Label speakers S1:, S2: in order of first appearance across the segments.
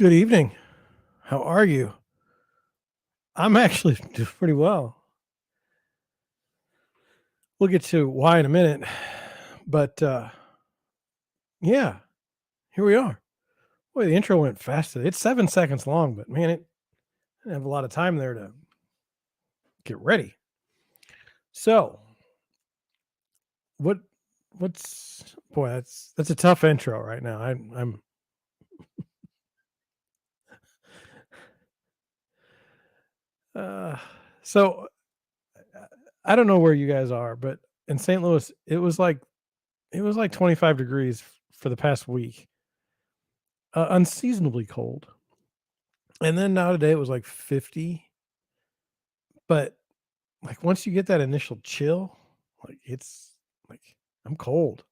S1: Good evening. How are you? I'm actually doing pretty well. We'll get to why in a minute. But yeah, here we are. Boy, the intro went fast today. It's 7 seconds long, but man, I didn't have a lot of time there to get ready. So, what what's boy, that's a tough intro right now. I'm uh so I don't know where you guys are, but in St. Louis, it was like 25 degrees for the past week. Unseasonably cold. And then now today it was like 50, but, like, once you get that initial chill, like, it's like, I'm cold.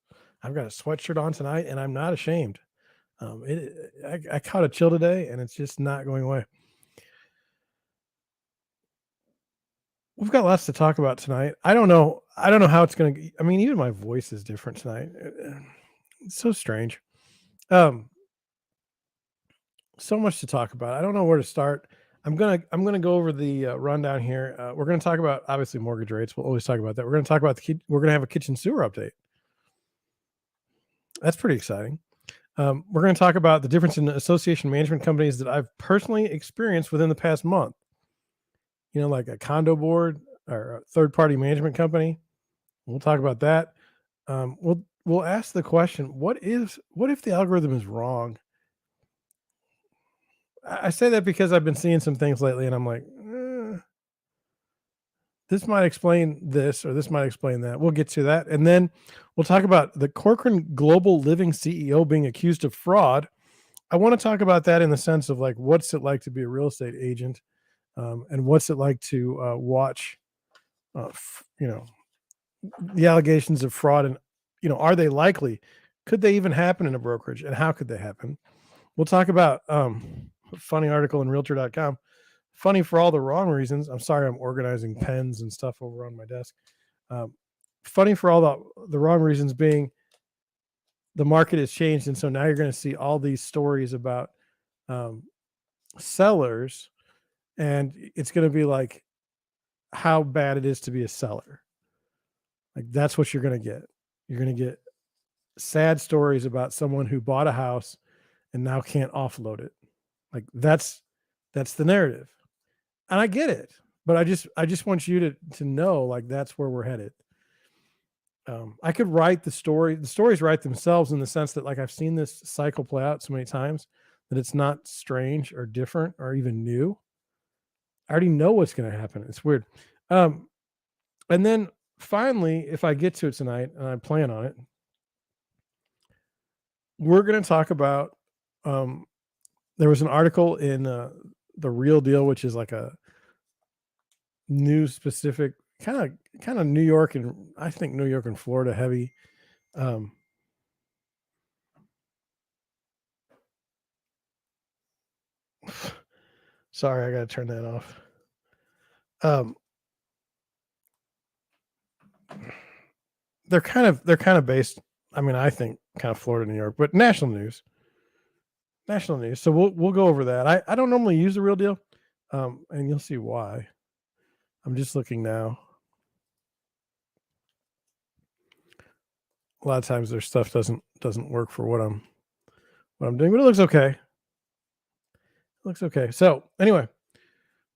S1: I've got a sweatshirt on tonight, and I'm not ashamed. I caught a chill today, and it's just not going away. We've got lots to talk about tonight. I don't know how it's gonna I mean, even my voice is different tonight. It's so strange. Um, so much to talk about. I don't know where to start. I'm gonna go over the rundown here. We're gonna talk about obviously mortgage rates. We'll always talk about that. We're gonna talk about we're gonna have a kitchen sewer update. That's pretty exciting. We're gonna talk about the difference in association management companies that I've personally experienced within the past month. You know, like a condo board or a third party management company. We'll talk about that. We'll ask the question: what if the algorithm is wrong? I say that because I've been seeing some things lately, and I'm like, this might explain this, or this might explain that. We'll get to that, and then we'll talk about the Corcoran Global Living CEO being accused of fraud. I want to talk about that in the sense of like, what's it like to be a real estate agent, and what's it like to watch, you know, the allegations of fraud, and are they likely? Could they even happen in a brokerage, and how could they happen? We'll talk about a funny article in Realtor.com. Funny for all the wrong reasons. I'm sorry, I'm organizing pens and stuff over on my desk. Um, Funny for all the wrong reasons being the market has changed. And so now you're going to see all these stories about um, sellers, and it's going to be like how bad it is to be a seller. Like that's what you're going to get. You're going to get sad stories about someone who bought a house and now can't offload it. Like that's the narrative. And I get it, but I just want you to know like that's where we're headed. I could write the story. The stories write themselves in the sense that like I've seen this cycle play out so many times that it's not strange or different or even new. I already know what's going to happen. It's weird. Um, and then finally, if I get to it tonight, and I plan on it, we're going to talk about. Um, there was an article in the Real Deal, which is like a news specific kind of New York, and I think New York and Florida heavy. Um, Sorry, I got to turn that off. Um, they're kind of based. I mean, I think kind of Florida, New York, but national news. National news. So we'll go over that. I don't normally use the Real Deal, and you'll see why. I'm just looking now. A lot of times their stuff doesn't work for what I'm doing, but it looks okay. It looks okay. So anyway,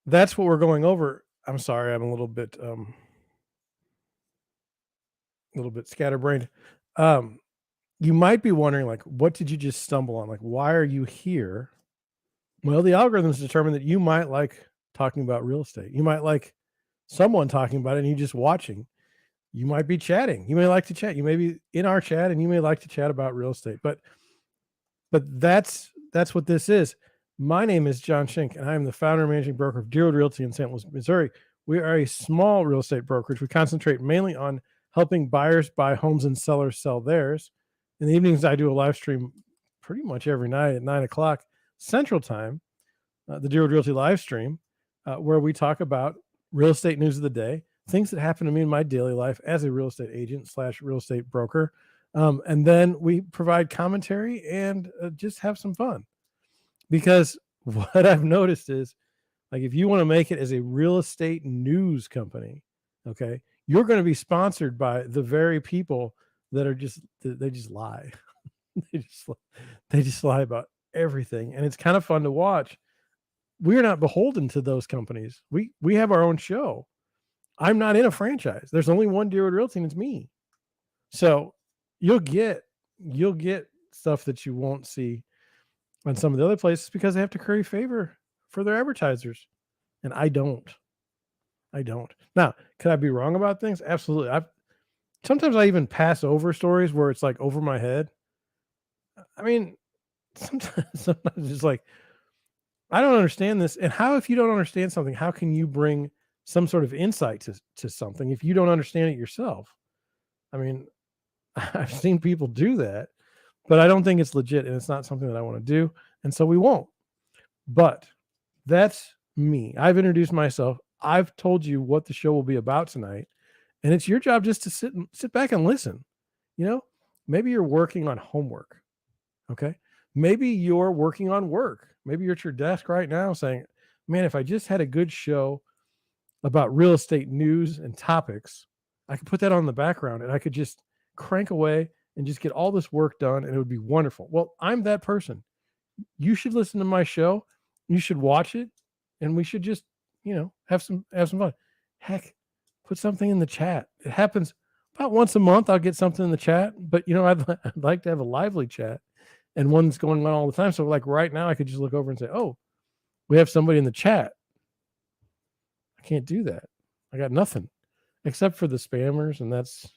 S1: that's what we're going over. I'm sorry, I'm a little bit scatterbrained. Um, you might be wondering, like, what did you just stumble on? Like, why are you here? Well, the algorithms determine that you might like talking about real estate. You might like someone talking about it and you just watching. You might be chatting. You may like to chat. You may be in our chat and you may like to chat about real estate. But that's what this is. My name is John Schenk, and I am the founder and managing broker of Deerwood Realty in St. Louis, Missouri. We are a small real estate brokerage. We concentrate mainly on helping buyers buy homes and sellers sell theirs. In the evenings, I do a live stream pretty much every night at 9 o'clock Central Time, the Deerwood Realty live stream, where we talk about real estate news of the day, things that happen to me in my daily life as a real estate agent / real estate broker. And then we provide commentary and just have some fun. Because what I've noticed is, like, if you want to make it as a real estate news company, okay, you're going to be sponsored by the very people that are just they just lie. they just they just lie about everything, and it's kind of fun to watch. We're not beholden to those companies. We have our own show. I'm not in a franchise. There's only one Deerwood Realty, and it's me. So you'll get you'll get stuff that you won't see on some of the other places because they have to curry favor for their advertisers, and I don't. I don't. Now, could I be wrong about things? Absolutely. Sometimes I even pass over stories where it's like over my head. I mean, sometimes it's like I don't understand this. And how, if you don't understand something, how can you bring some sort of insight to something if you don't understand it yourself? I mean, I've seen people do that, but I don't think it's legit and it's not something that I want to do. And so we won't. But that's me. I've introduced myself. I've told you what the show will be about tonight. And it's your job just to sit back and listen. You know, maybe you're working on homework. Okay. Maybe you're working on work. Maybe you're at your desk right now saying, man, if I just had a good show about real estate news and topics, I could put that on the background and I could just crank away and just get all this work done and it would be wonderful. Well, I'm that person. You should listen to my show. You should watch it and we should just, have some fun. Heck, put something in the chat. It happens about once a month. I'll get something in the chat, but I'd like to have a lively chat and one that's going on all the time. So like right now I could just look over and say, oh, we have somebody in the chat. I can't do that. I got nothing except for the spammers, and it's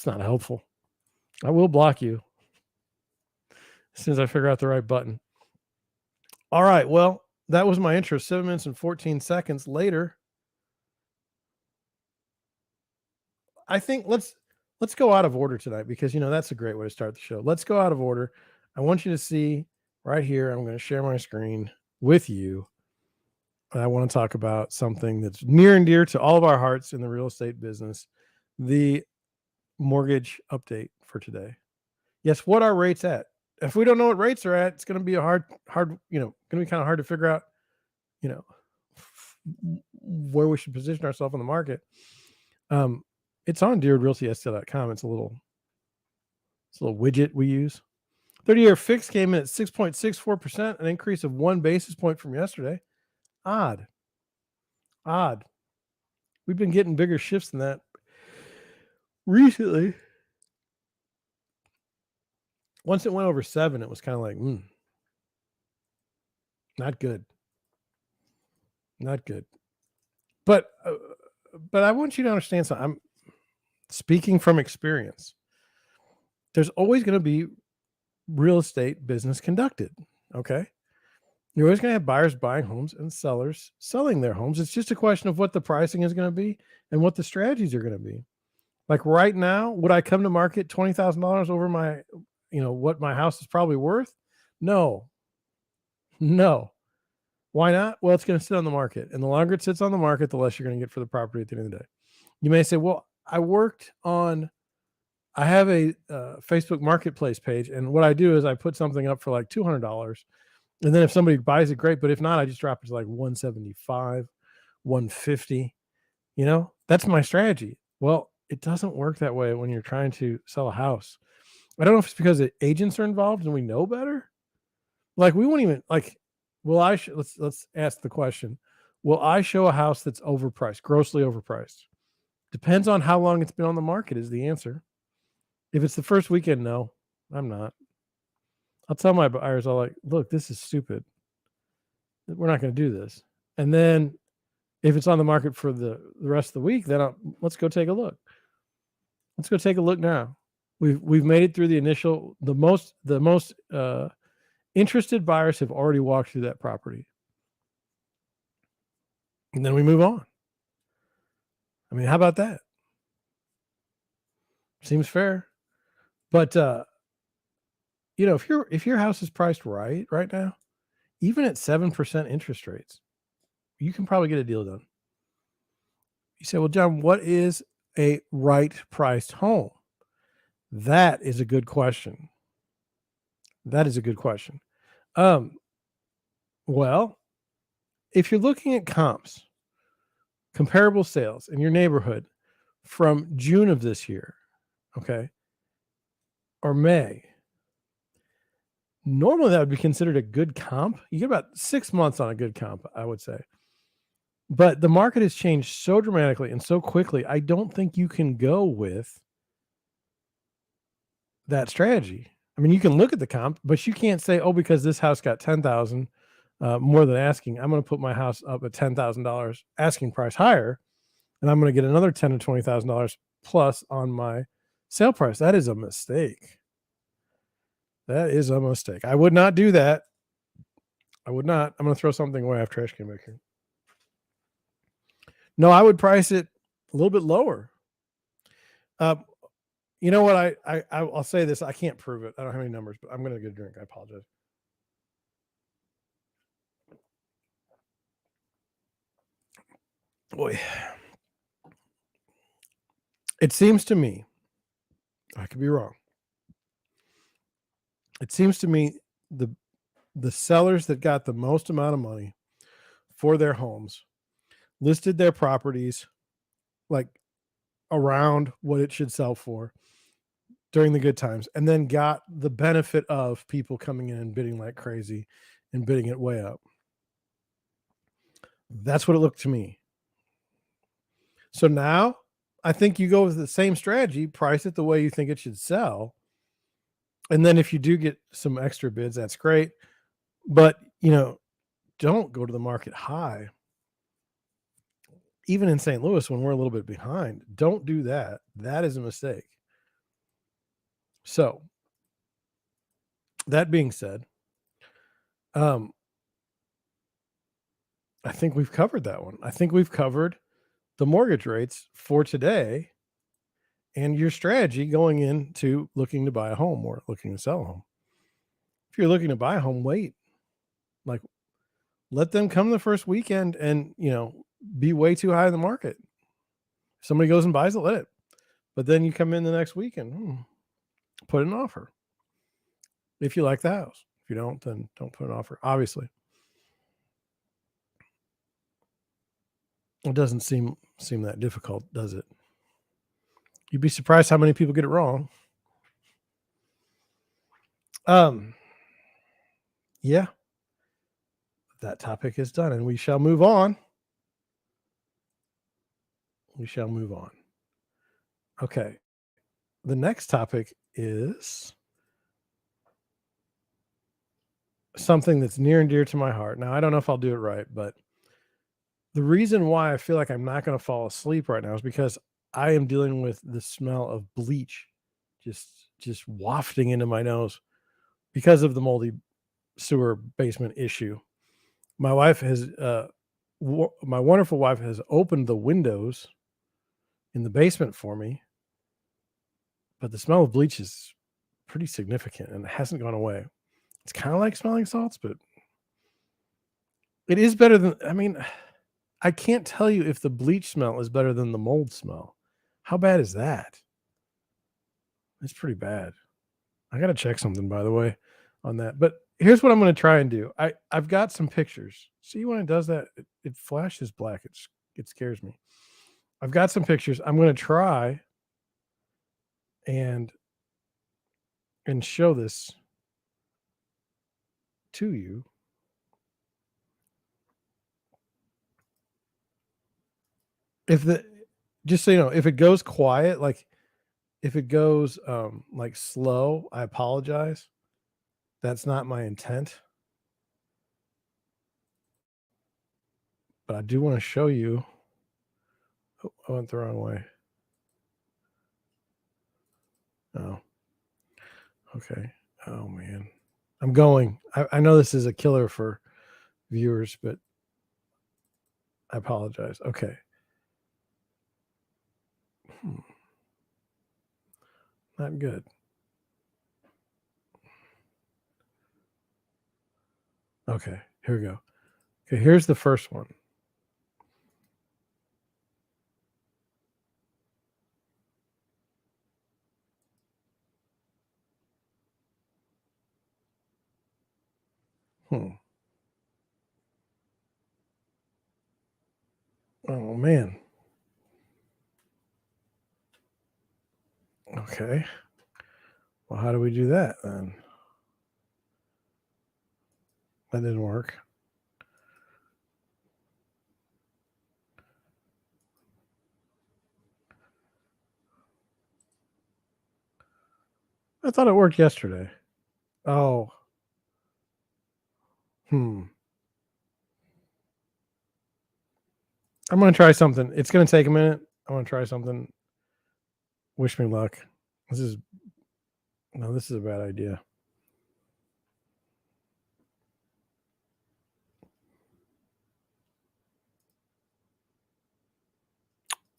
S1: not helpful. I will block you as soon as I figure out the right button. All right. Well, that was my intro. 7 minutes and 14 seconds later. I think let's go out of order tonight because that's a great way to start the show. Let's go out of order. I want you to see right here. I'm going to share my screen with you. I want to talk about something that's near and dear to all of our hearts in the real estate business, the mortgage update for today. Yes, what are rates at? If we don't know what rates are at, it's going to be a hard, going to be kind of hard to figure out, where we should position ourselves in the market. It's on deerwoodrealtysl.com. It's a little widget we use. 30-year fix came in at 6.64%, an increase of 1 basis point from yesterday. Odd. We've been getting bigger shifts than that recently. Once it went over 7, it was kind of like, not good. Not good. But I want you to understand something. I'm speaking from experience. There's always going to be real estate business conducted. Okay. You're always going to have buyers buying homes and sellers selling their homes. It's just a question of what the pricing is going to be and what the strategies are going to be. Like right now, would I come to market $20,000 over my, what my house is probably worth? No. Why not? Well, it's going to sit on the market. And the longer it sits on the market, the less you're going to get for the property at the end of the day. You may say, well, I have a Facebook marketplace page. And what I do is I put something up for like $200. And then if somebody buys it, great. But if not, I just drop it to like 175, 150. That's my strategy. Well, it doesn't work that way when you're trying to sell a house. I don't know if it's because the agents are involved and we know better. Like we won't even let's ask the question. Will I show a house that's overpriced, grossly overpriced? Depends on how long it's been on the market is the answer. If it's the first weekend, no, I'm not. I'll tell my buyers, look, this is stupid. We're not going to do this. And then if it's on the market for the rest of the week, then let's go take a look. Let's go take a look now. We've made it through the most interested buyers have already walked through that property. And then we move on. I mean, how about that? Seems fair. But if your house is priced right now, even at 7% interest rates, you can probably get a deal done. You say, well, John, what is a right priced home? That is a good question. Um, well, if you're looking at comps, comparable sales in your neighborhood from June of this year, okay, or May, normally that would be considered a good comp. You get about 6 months on a good comp, I would say. But the market has changed so dramatically and so quickly. I don't think you can go with that strategy. I mean, you can look at the comp, but you can't say, "Oh, because this house got 10,000 more than asking, I'm going to put my house up at $10,000 asking price higher, and I'm going to get another $10,000 to $20,000 plus on my sale price." That is a mistake. That is a mistake. I would not do that. I would not. I'm going to throw something away. I have trash can back here. No, I would price it a little bit lower. Uh, you know what? I'll say this. I can't prove it. I don't have any numbers, but I'm going to get a drink. I apologize. Boy, it seems to me, I could be wrong. It seems to me the the sellers that got the most amount of money for their homes listed their properties like around what it should sell for during the good times, and then got the benefit of people coming in and bidding like crazy and bidding it way up. That's what it looked to me. So now I think you go with the same strategy, price it the way you think it should sell. And then if you do get some extra bids, that's great. But, don't go to the market high. Even in St. Louis, when we're a little bit behind, don't do that. That is a mistake. So, that being said, um, I think we've covered that one. I think we've covered the mortgage rates for today and your strategy going into looking to buy a home or looking to sell a home. If you're looking to buy a home, wait. Like, let them come the first weekend and, be way too high in the market. If somebody goes and buys it, let it. But then you come in the next weekend, put an offer. If you like the house. If you don't, then don't put an offer. Obviously. It doesn't seem that difficult, does it? You'd be surprised how many people get it wrong. Um, yeah, that topic is done, and we shall move on. We shall move on. Okay. The next topic is something that's near and dear to my heart. Now, I don't know if I'll do it right, but the reason why I feel like I'm not going to fall asleep right now is because I am dealing with the smell of bleach just wafting into my nose because of the moldy sewer basement issue. My wife has my wonderful wife has opened the windows in the basement for me, but the smell of bleach is pretty significant and it hasn't gone away. It's kind of like smelling salts, but it is better than, I mean, I can't tell you if the bleach smell is better than the mold smell. How bad is that? It's pretty bad. I got to check something, by the way, on that. But here's what I'm going to try and do. I've got some pictures. See, when it does that, it flashes black. It scares me. I've got some pictures. I'm going to try and show this to you. If the Just so you know, if it goes quiet, like if it goes like slow, I apologize. That's not my intent. But I do want to show you. Oh, I went the wrong way. Oh, okay. Oh man. I'm going. I know this is a killer for viewers, but I apologize. Okay. Hmm, not good. Okay, here we go. Okay, here's the first one. Hmm. Oh man. Okay. Well, how do we do that then? That didn't work. I thought it worked yesterday. Oh. Hmm. I'm gonna try something. It's gonna take a minute. I want to try something. Wish me luck. This is no. This is a bad idea.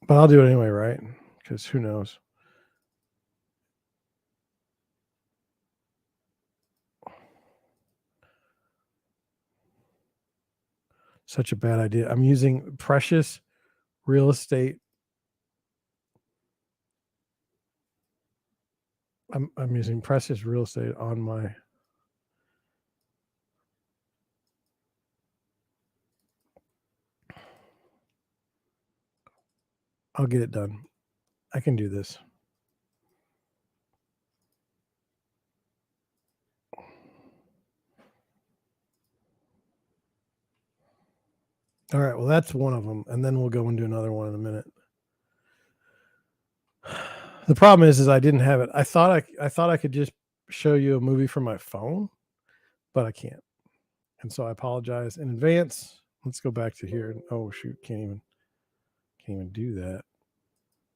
S1: But I'll do it anyway, right? Because who knows? Such a bad idea. I'm using precious real estate. I'm using precious real estate on my. I'll get it done. I can do this. All right. Well, that's one of them, and then we'll go and do another one in a minute. The problem is I didn't have it. I thought I could just show you a movie from my phone, but I can't. And so I apologize in advance. Let's go back to here. Oh shoot, can't even do that.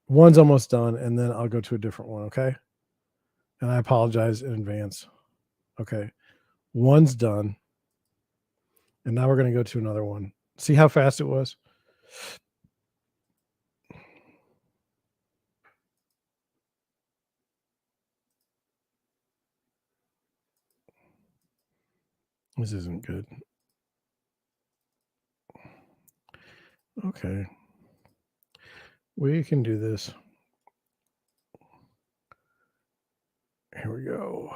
S1: One's almost done, and then I'll go to a different one, okay? And I apologize in advance. Okay. One's done, and now we're gonna go to another one. See how fast it was? This isn't good. Okay. We can do this. Here we go.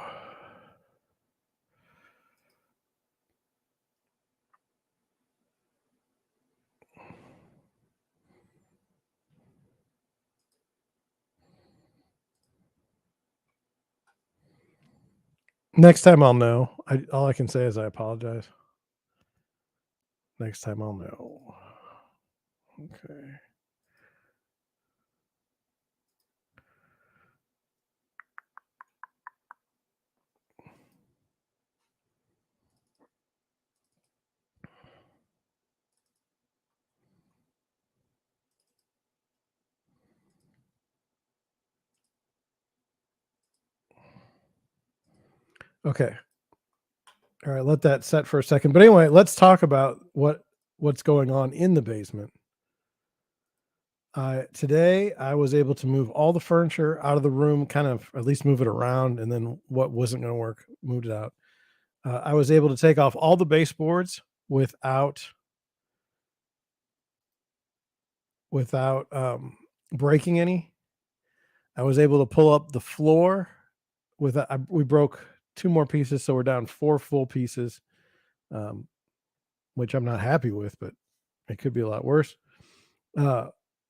S1: Next time I'll know. All I can say is I apologize. Next time I'll know. Okay. Okay. All right, let that set for a second. But anyway, let's talk about what's going on in the basement. Today I was able to move all the furniture out of the room, kind of at least move it around, and then what wasn't going to work, moved it out. I was able to take off all the baseboards without breaking any. I was able to pull up the floor with we broke two more pieces, so we're down four full pieces, um, which I'm not happy with, but it could be a lot worse. Uh,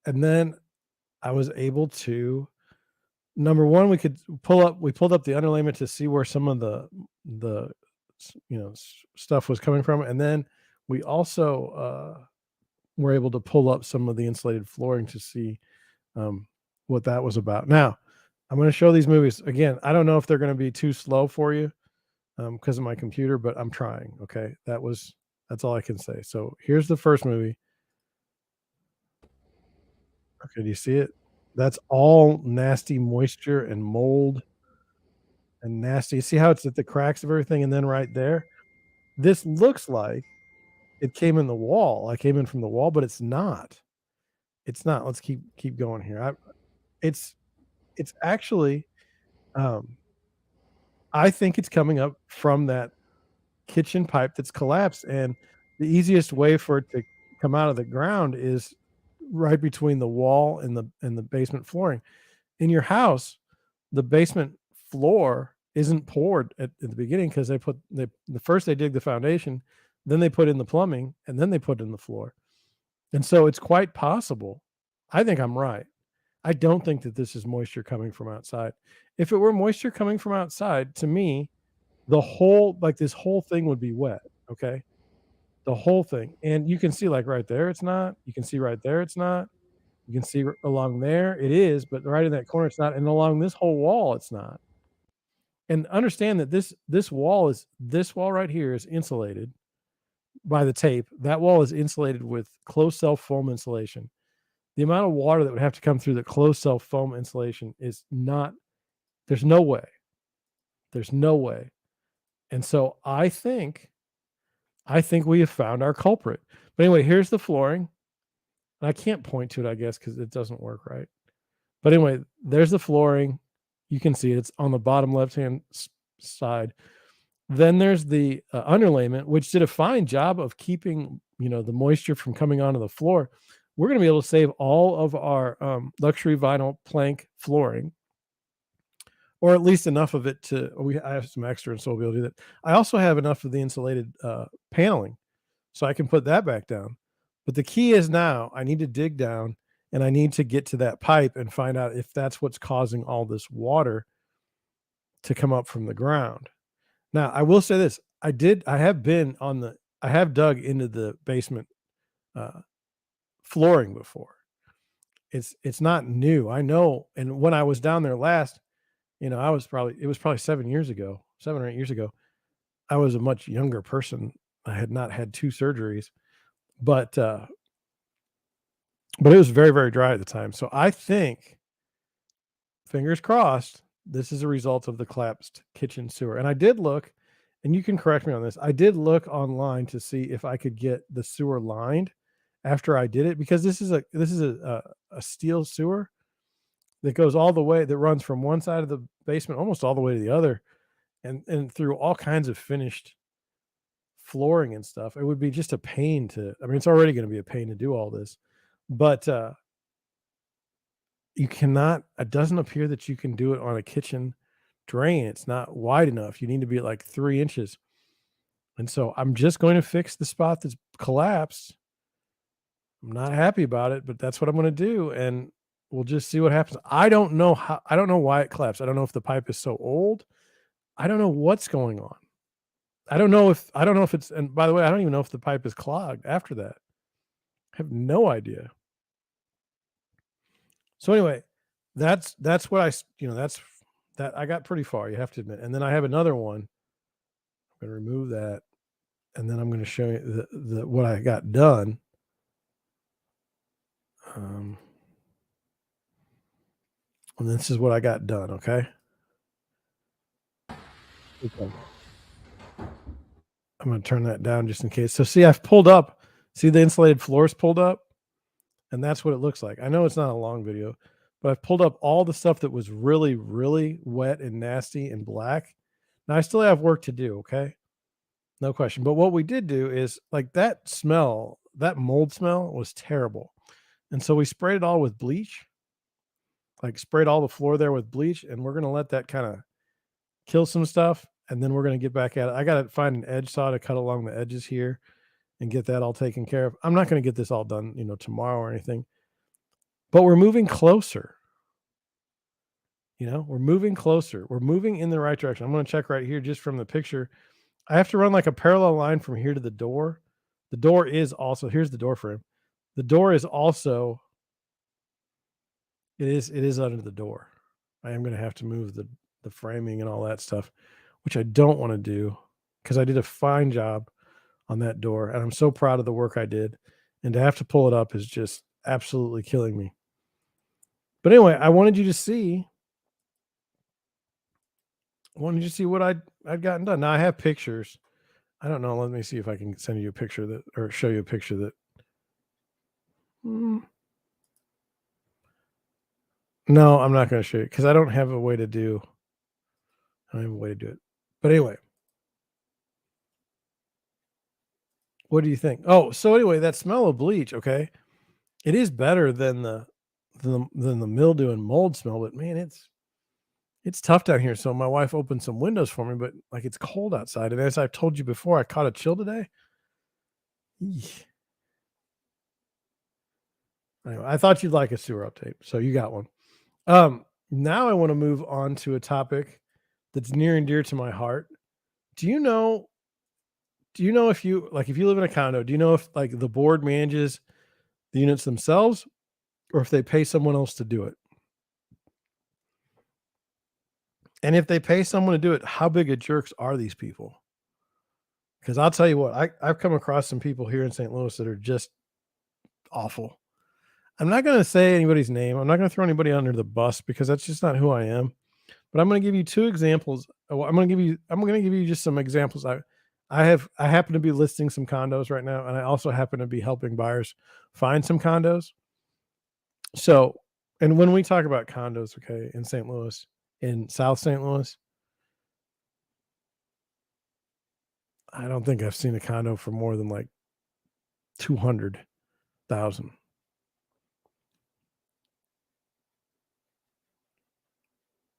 S1: and then I was able to number one, we pulled up the underlayment to see where some of the stuff was coming from, and then we also were able to pull up some of the insulated flooring to see um, what that was about. Now, I'm going to show these movies again. I don't know if they're going to be too slow for you because of my computer, but I'm trying. Okay, that's all I can say. So here's the first movie. Okay, do you see it? That's all nasty moisture and mold and nasty. See how it's at the cracks of everything, and then right there, this looks like it came in the wall. I came in from the wall, but it's not. It's not. Let's keep going here. It's it's actually, um, I think it's coming up from that kitchen pipe that's collapsed, and the easiest way for it to come out of the ground is right between the wall and the basement flooring. In your house, the basement floor isn't poured at the beginning because the first they dig the foundation, then they put in the plumbing, and then they put in the floor. And so it's quite possible. I think I'm right. I don't think that this is moisture coming from outside. If it were moisture coming from outside, to me, this whole thing would be wet. Okay. The whole thing. And you can see like right there, it's not. You can see right there, it's not. You can see along there, it is, but right in that corner, it's not. And along this whole wall, it's not. And understand that this wall right here is insulated by the tape. That wall is insulated with closed cell foam insulation. The amount of water that would have to come through the closed cell foam insulation is not, there's no way. There's no way. And so I think we have found our culprit. But anyway, here's the flooring. I can't point to it, I guess, because it doesn't work right. But anyway, there's the flooring. You can see it's on the bottom left-hand side. Then there's the underlayment, which did a fine job of keeping, the moisture from coming onto the floor. We're going to be able to save all of our luxury vinyl plank flooring, or at least enough of it I have some extra, and so we'll be able to do that. I also have enough of the insulated paneling, so I can put that back down. But the key is now I need to dig down and I need to get to that pipe and find out if that's what's causing all this water to come up from the ground. Now, I will say this. I have dug into the basement flooring before. It's not new. I know. And when I was down there last, it was probably 7 or 8 years ago. I was a much younger person. I had not had 2 surgeries, but it was very, very dry at the time. So I think, fingers crossed, this is a result of the collapsed kitchen sewer. And I did look, and you can correct me on this. I did look online to see if I could get the sewer lined after I did it, because this is a steel sewer that goes all the way, that runs from one side of the basement almost all the way to the other, and through all kinds of finished flooring and stuff. It would be just a pain it's already going to be a pain to do all this, but it doesn't appear that you can do it on a kitchen drain. It's not wide enough. You need to be at like 3 inches. And so I'm just going to fix the spot that's collapsed. I'm not happy about it, but that's what I'm going to do. And we'll just see what happens. I don't know why it collapsed. I don't know if the pipe is so old. I don't know what's going on. I don't know if it's, and by the way, I don't even know if the pipe is clogged after that. I have no idea. So anyway, that's what I got pretty far, you have to admit. And then I have another one. I'm going to remove that, and then I'm going to show you what I got done. And this is what I got done. Okay. I'm going to turn that down just in case. So see, I've pulled up. See the insulated floors pulled up, and that's what it looks like. I know it's not a long video, but I've pulled up all the stuff that was really, really wet and nasty and black. Now I still have work to do. Okay. No question. But what we did do is, like, that mold smell was terrible. And so we sprayed it all with bleach, like sprayed all the floor there with bleach. And we're going to let that kind of kill some stuff. And then we're going to get back at it. I got to find an edge saw to cut along the edges here and get that all taken care of. I'm not going to get this all done, tomorrow or anything, but we're moving closer. We're moving closer. We're moving in the right direction. I'm going to check right here just from the picture. I have to run like a parallel line from here to the door. The door is also, here's the door frame. The door is also, it is under the door. I am going to have to move the framing and all that stuff, which I don't want to do because I did a fine job on that door. And I'm so proud of the work I did. And to have to pull it up is just absolutely killing me. But anyway, I wanted you to see what I'd gotten done. Now I have pictures. I don't know. Let me see if I can send you a picture or show you a picture that. No, I'm not going to show you because I don't have a way to do. I don't have a way to do it. But anyway, what do you think? Oh, so anyway, that smell of bleach. Okay, it is better than the mildew and mold smell, but man, It's tough down here, so my wife opened some windows for me, but, like, it's cold outside, and as I've told you before, I caught a chill today. Eesh. Anyway, I thought you'd like a sewer update, so you got one. Now I wanna move on to a topic that's near and dear to my heart. Do you know if you like, if you live in a condo, do you know if, like, the board manages the units themselves or if they pay someone else to do it? And if they pay someone to do it, how big of jerks are these people? Because I'll tell you what, I've come across some people here in St. Louis that are just awful. I'm not gonna say anybody's name. I'm not gonna throw anybody under the bus because that's just not who I am. But I'm gonna give you 2 examples. I'm gonna give you just some examples. I happen to be listing some condos right now, and I also happen to be helping buyers find some condos. So, and when we talk about condos, okay, in St. Louis, in South St. Louis, I don't think I've seen a condo for more than like 200,000.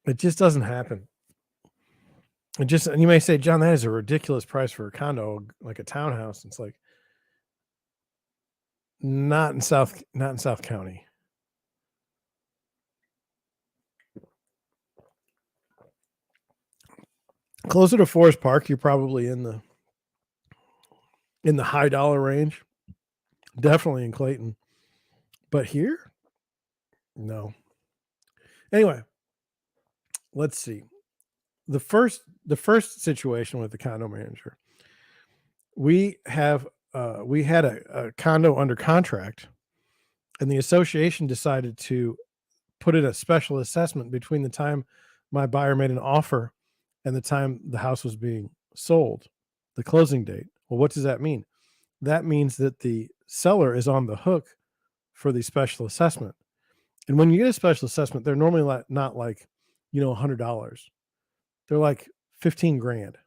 S1: It just doesn't happen. It just, and you may say, John, that is a ridiculous price for a condo, like a townhouse. It's like not in South County. Closer to Forest Park, you're probably in the high dollar range. Definitely in Clayton. But here, no. Anyway, let's see. The first situation with the condo manager, we had a condo under contract, and the association decided to put in a special assessment between the time my buyer made an offer and the time the house was being sold, the closing date. Well, what does that mean? That means that the seller is on the hook for the special assessment. And when you get a special assessment, they're normally not like, $100. They're like 15 grand,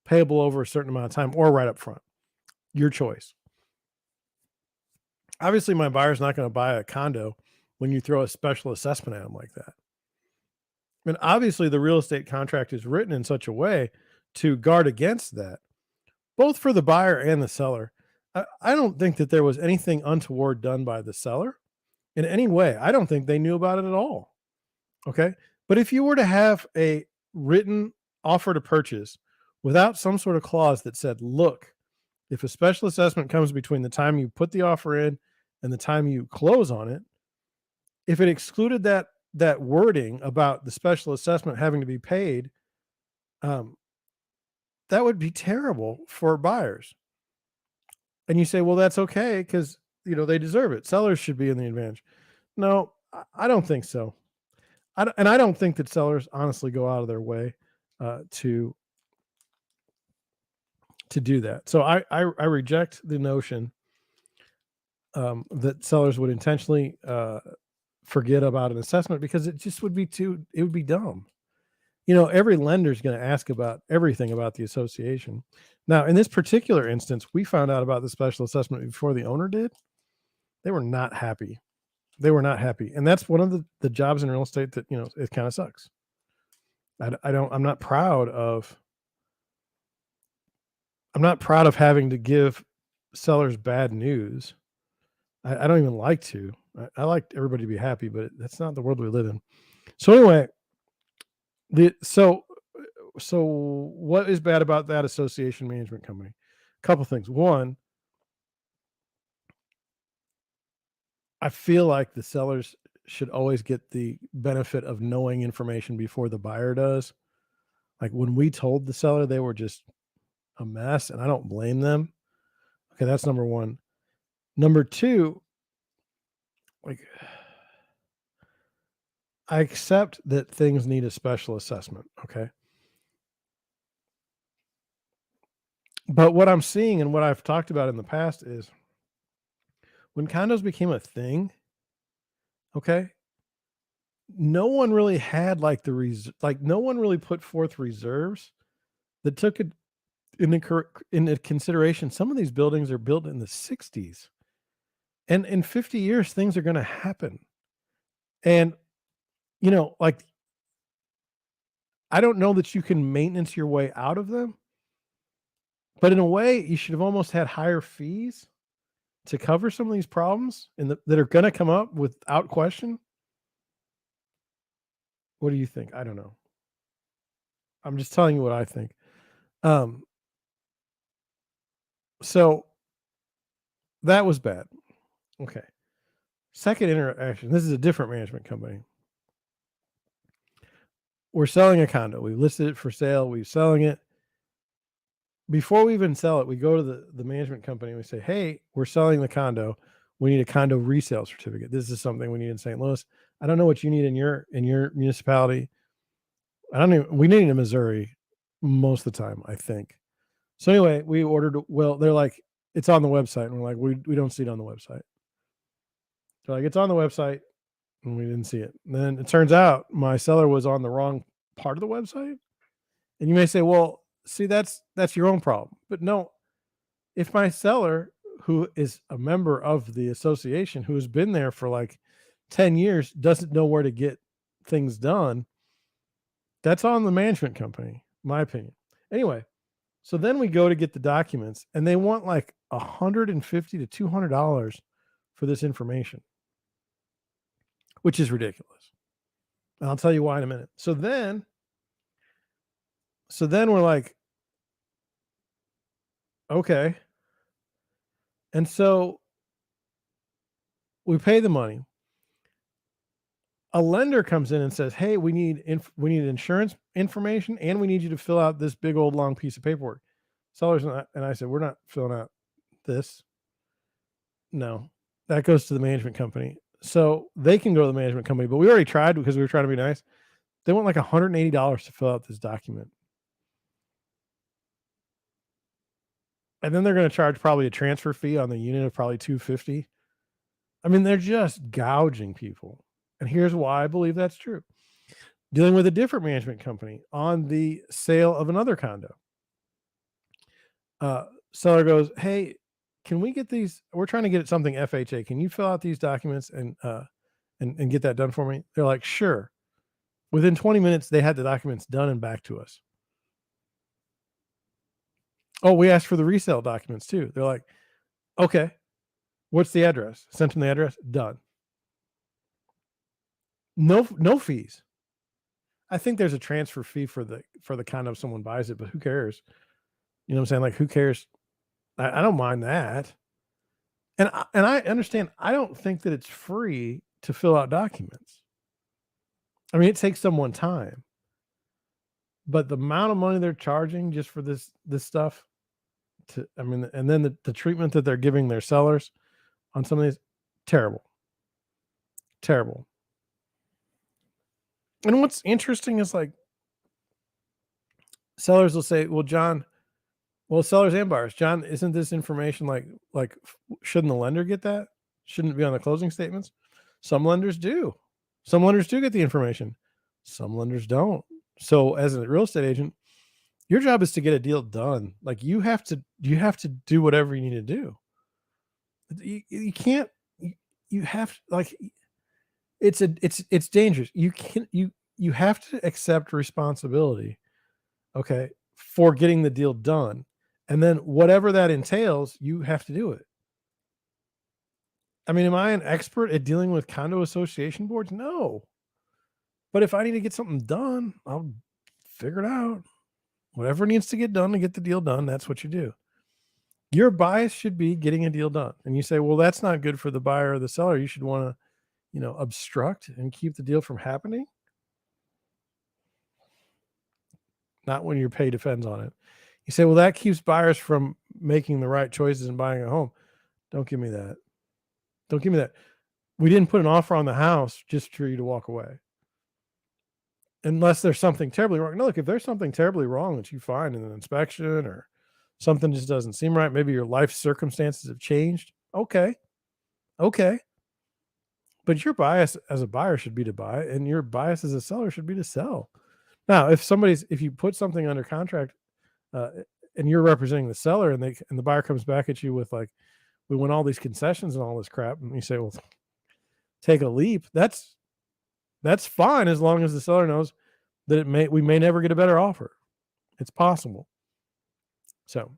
S1: payable over a certain amount of time or right up front. Your choice. Obviously, my buyer's not going to buy a condo when you throw a special assessment at them like that. And obviously, the real estate contract is written in such a way to guard against that, both for the buyer and the seller. I don't think that there was anything untoward done by the seller in any way. I don't think they knew about it at all. Okay. But if you were to have a written offer to purchase without some sort of clause that said, look, if a special assessment comes between the time you put the offer in and the time you close on it, if it excluded that wording about the special assessment having to be paid, um, that would be terrible for buyers. And you say, well, that's okay because they deserve it. Sellers should be in the advantage. No, I don't think so. And I don't think that sellers honestly go out of their way to do that. So I reject the notion that sellers would intentionally forget about an assessment because it just would be it would be dumb. Every lender is going to ask about everything about the association. Now, in this particular instance, we found out about the special assessment before the owner did. They were not happy. They were not happy. And that's one of the jobs in real estate that, it kind of sucks. I'm not proud of having to give sellers bad news. I don't even like to. I like everybody to be happy, but that's not the world we live in. So anyway, the so what is bad about that association management company? A couple things. One, I feel like the sellers should always get the benefit of knowing information before the buyer does. Like when we told the seller they were just a mess, and I don't blame them. Okay, that's number one. Number two, like I accept that things need a special assessment. Okay. But what I'm seeing and what I've talked about in the past is when condos became a thing, okay, no one really had like no one really put forth reserves that took it into consideration. Some of these buildings are built in the 60s, and in 50 years things are going to happen. And like I don't know that you can maintenance your way out of them, but in a way, you should have almost had higher fees to cover some of these problems that are going to come up without question. What do you think? I don't know. I'm just telling you what I think. Um, so that was bad. Okay. Second interaction. This is a different management company. We're selling a condo. We listed it for sale. We're selling it. Before we even sell it, we go to the management company and we say, hey, we're selling the condo. We need a condo resale certificate. This is something we need in St. Louis. I don't know what you need in your municipality. We need it in Missouri most of the time, I think. So anyway, we ordered, well, they're like, it's on the website. And we're like, we don't see it on the website. They're like, it's on the website. And we didn't see it. And then it turns out my seller was on the wrong part of the website. And you may say, well, see, that's your own problem. But no, if my seller, who is a member of the association, who has been there for like 10 years, doesn't know where to get things done, that's on the management company, my opinion. Anyway, so then we go to get the documents and they want like $150 to $200 for this information, which is ridiculous. And I'll tell you why in a minute. So then we're like, okay. And so we pay the money. A lender comes in and says, hey, we need insurance information and we need you to fill out this big old long piece of paperwork. Sellers and I said, we're not filling out this. No, that goes to the management company. So they can go to the management company, but we already tried because we were trying to be nice. They want like $180 to fill out this document. And then they're going to charge probably a transfer fee on the unit of probably $250. I mean, they're just gouging people. And here's why I believe that's true. Dealing with a different management company on the sale of another condo. Seller goes, hey, can we get these? We're trying to get something FHA. Can you fill out these documents and get that done for me? They're like, sure. Within 20 minutes, they had the documents done and back to us. Oh, we asked for the resale documents too. They're like, okay, what's the address? Sent them the address, done. No fees. I think there's a transfer fee for the condo if someone buys it, but who cares? You know what I'm saying? Like, who cares? I don't mind that. And I understand. I don't think that it's free to fill out documents. I mean, it takes someone time, but the amount of money they're charging just for this stuff, and then the treatment that they're giving their sellers on some of these, terrible. And what's interesting is like sellers will say, "Well, John, well, sellers and buyers, John, isn't this information shouldn't the lender get that? Shouldn't it be on the closing statements?" Some lenders do. Some lenders do get the information. Some lenders don't. So as a real estate agent, your job is to get a deal done. Like you have to do whatever you need to do. You can't you have like it's dangerous. You have to accept responsibility, okay, for getting the deal done. And then whatever that entails, you have to do it. I mean, am I an expert at dealing with condo association boards? No. But if I need to get something done, I'll figure it out. Whatever needs to get done to get the deal done, that's what you do. Your bias should be getting a deal done. And you say, well, that's not good for the buyer or the seller. You should want to, obstruct and keep the deal from happening. Not when your pay depends on it. You say, well, that keeps buyers from making the right choices and buying a home. Don't give me that. Don't give me that. We didn't put an offer on the house just for you to walk away. Unless there's something terribly wrong. No, look, if there's something terribly wrong that you find in an inspection or something just doesn't seem right, maybe your life circumstances have changed. Okay. But your bias as a buyer should be to buy, and your bias as a seller should be to sell. Now, if you put something under contract, and you're representing the seller, and the buyer comes back at you with like, we want all these concessions and all this crap, and you say, well, take a leap. That's fine as long as the seller knows that we may never get a better offer. It's possible. So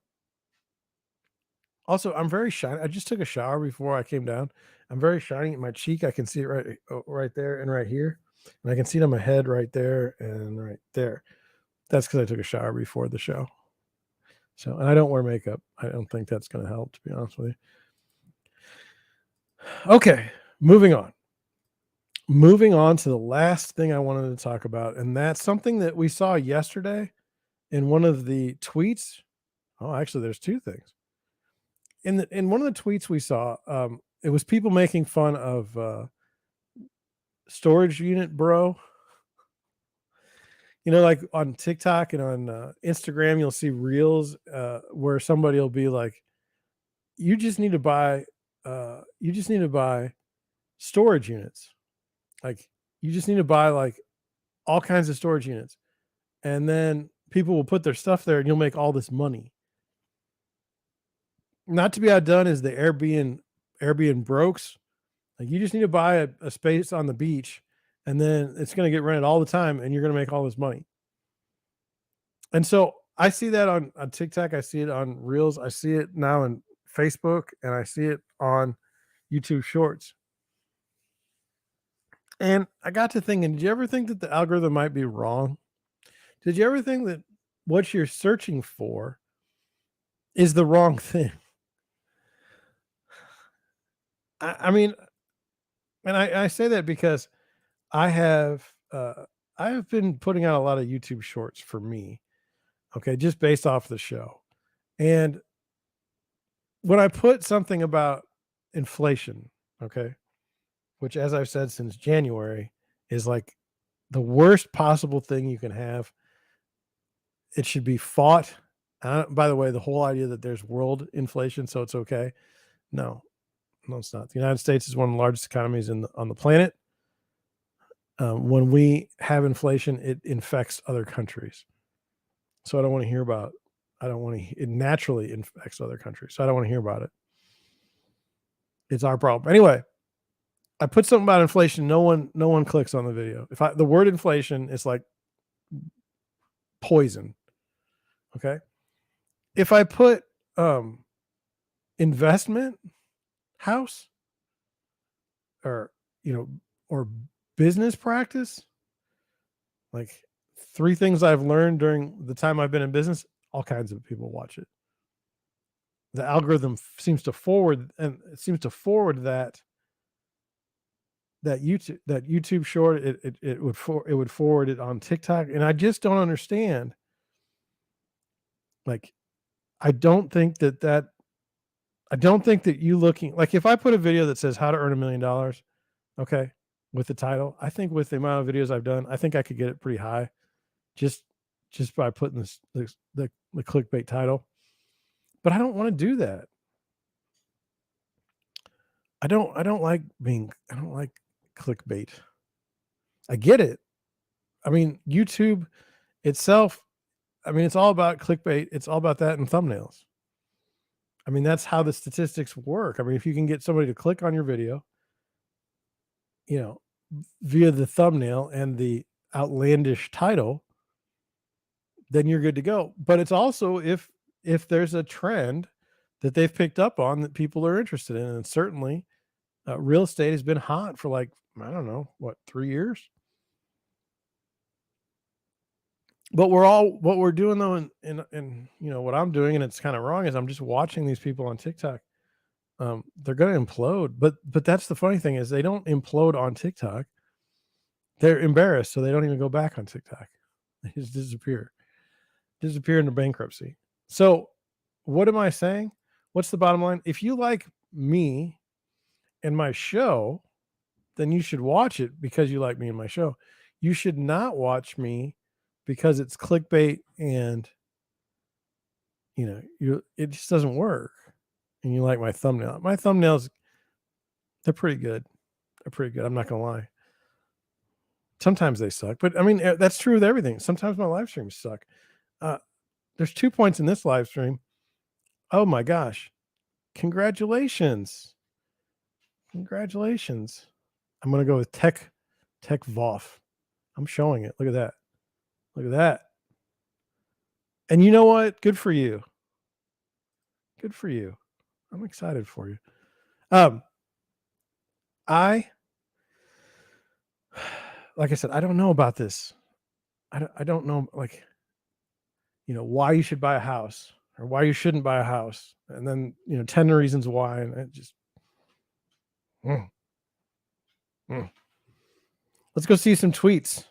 S1: also, I'm very shiny. I just took a shower before I came down. I'm very shiny in my cheek. I can see it right there and right here. And I can see it on my head right there and right there. That's because I took a shower before the show. So, and I don't wear makeup. I don't think that's going to help, to be honest with you. Okay, moving on. Moving on to the last thing I wanted to talk about, and that's something that we saw yesterday in one of the tweets. Oh, actually, there's two things. In one of the tweets we saw, it was people making fun of storage unit bro. You know, like on TikTok and on Instagram, you'll see reels where somebody will be like, "You just need to buy, storage units. Like, you just need to buy like all kinds of storage units, and then people will put their stuff there, and you'll make all this money." Not to be outdone is the Airbnb brokes. Like, you just need to buy a space on the beach, and then it's going to get rented all the time, and you're going to make all this money. And so I see that on TikTok. I see it on Reels. I see it now on Facebook, and I see it on YouTube Shorts. And I got to thinking, did you ever think that the algorithm might be wrong? Did you ever think that what you're searching for is the wrong thing? I mean, and I say that because I have I have been putting out a lot of YouTube Shorts for me, okay, just based off the show. And when I put something about inflation, okay, which, as I've said since January, is like the worst possible thing you can have. It should be fought. By the way, the whole idea that there's world inflation, so it's okay. No, no, it's not. The United States is one of the largest economies on the planet. When we have inflation, it infects other countries. So I don't want to hear about. I don't want to. It naturally infects other countries. So I don't want to hear about it. It's our problem. Anyway, I put something about inflation. No one clicks on the video. The word inflation is like poison. Okay. If I put investment house or or business practice, like 3 things I've learned during the time I've been in business, all kinds of people watch it. The algorithm seems to forward that YouTube short. It would forward it on TikTok, and I just don't understand. Like, I don't think that you looking, like, if I put a video that says how to earn $1 million, okay, with the title, I think with the amount of videos I've done, I think I could get it pretty high, just by putting the clickbait title. But I don't want to do that. I don't like clickbait. I get it. I mean, YouTube itself, I mean, it's all about clickbait. It's all about that and thumbnails. I mean, that's how the statistics work. I mean, if you can get somebody to click on your video, via the thumbnail and the outlandish title, then you're good to go. But it's also if there's a trend that they've picked up on that people are interested in, and certainly real estate has been hot for, like, I don't know, what, 3 years? But what we're doing though, in what I'm doing, and it's kind of wrong, is I'm just watching these people on TikTok. They're going to implode, but that's the funny thing, is they don't implode on TikTok. They're embarrassed, so they don't even go back on TikTok. They just disappear into bankruptcy. So what am I saying? What's the bottom line? If you like me and my show, then you should watch it because you like me and my show. You should not watch me because it's clickbait and it just doesn't work. And you like my thumbnail. My thumbnails, they're pretty good. I'm not gonna lie. Sometimes they suck, but I mean, that's true with everything. Sometimes my live streams suck. There's 2 points in this live stream. Oh my gosh. Congratulations. I'm going to go with Tech Voff. I'm showing it. Look at that. Look at that. And you know what? Good for you. Good for you. I'm excited for you. Um, I, like I said, I don't know about this. I don't know, like, why you should buy a house or why you shouldn't buy a house. And then, 10 reasons why. And it just, mm, mm. Let's go see some tweets.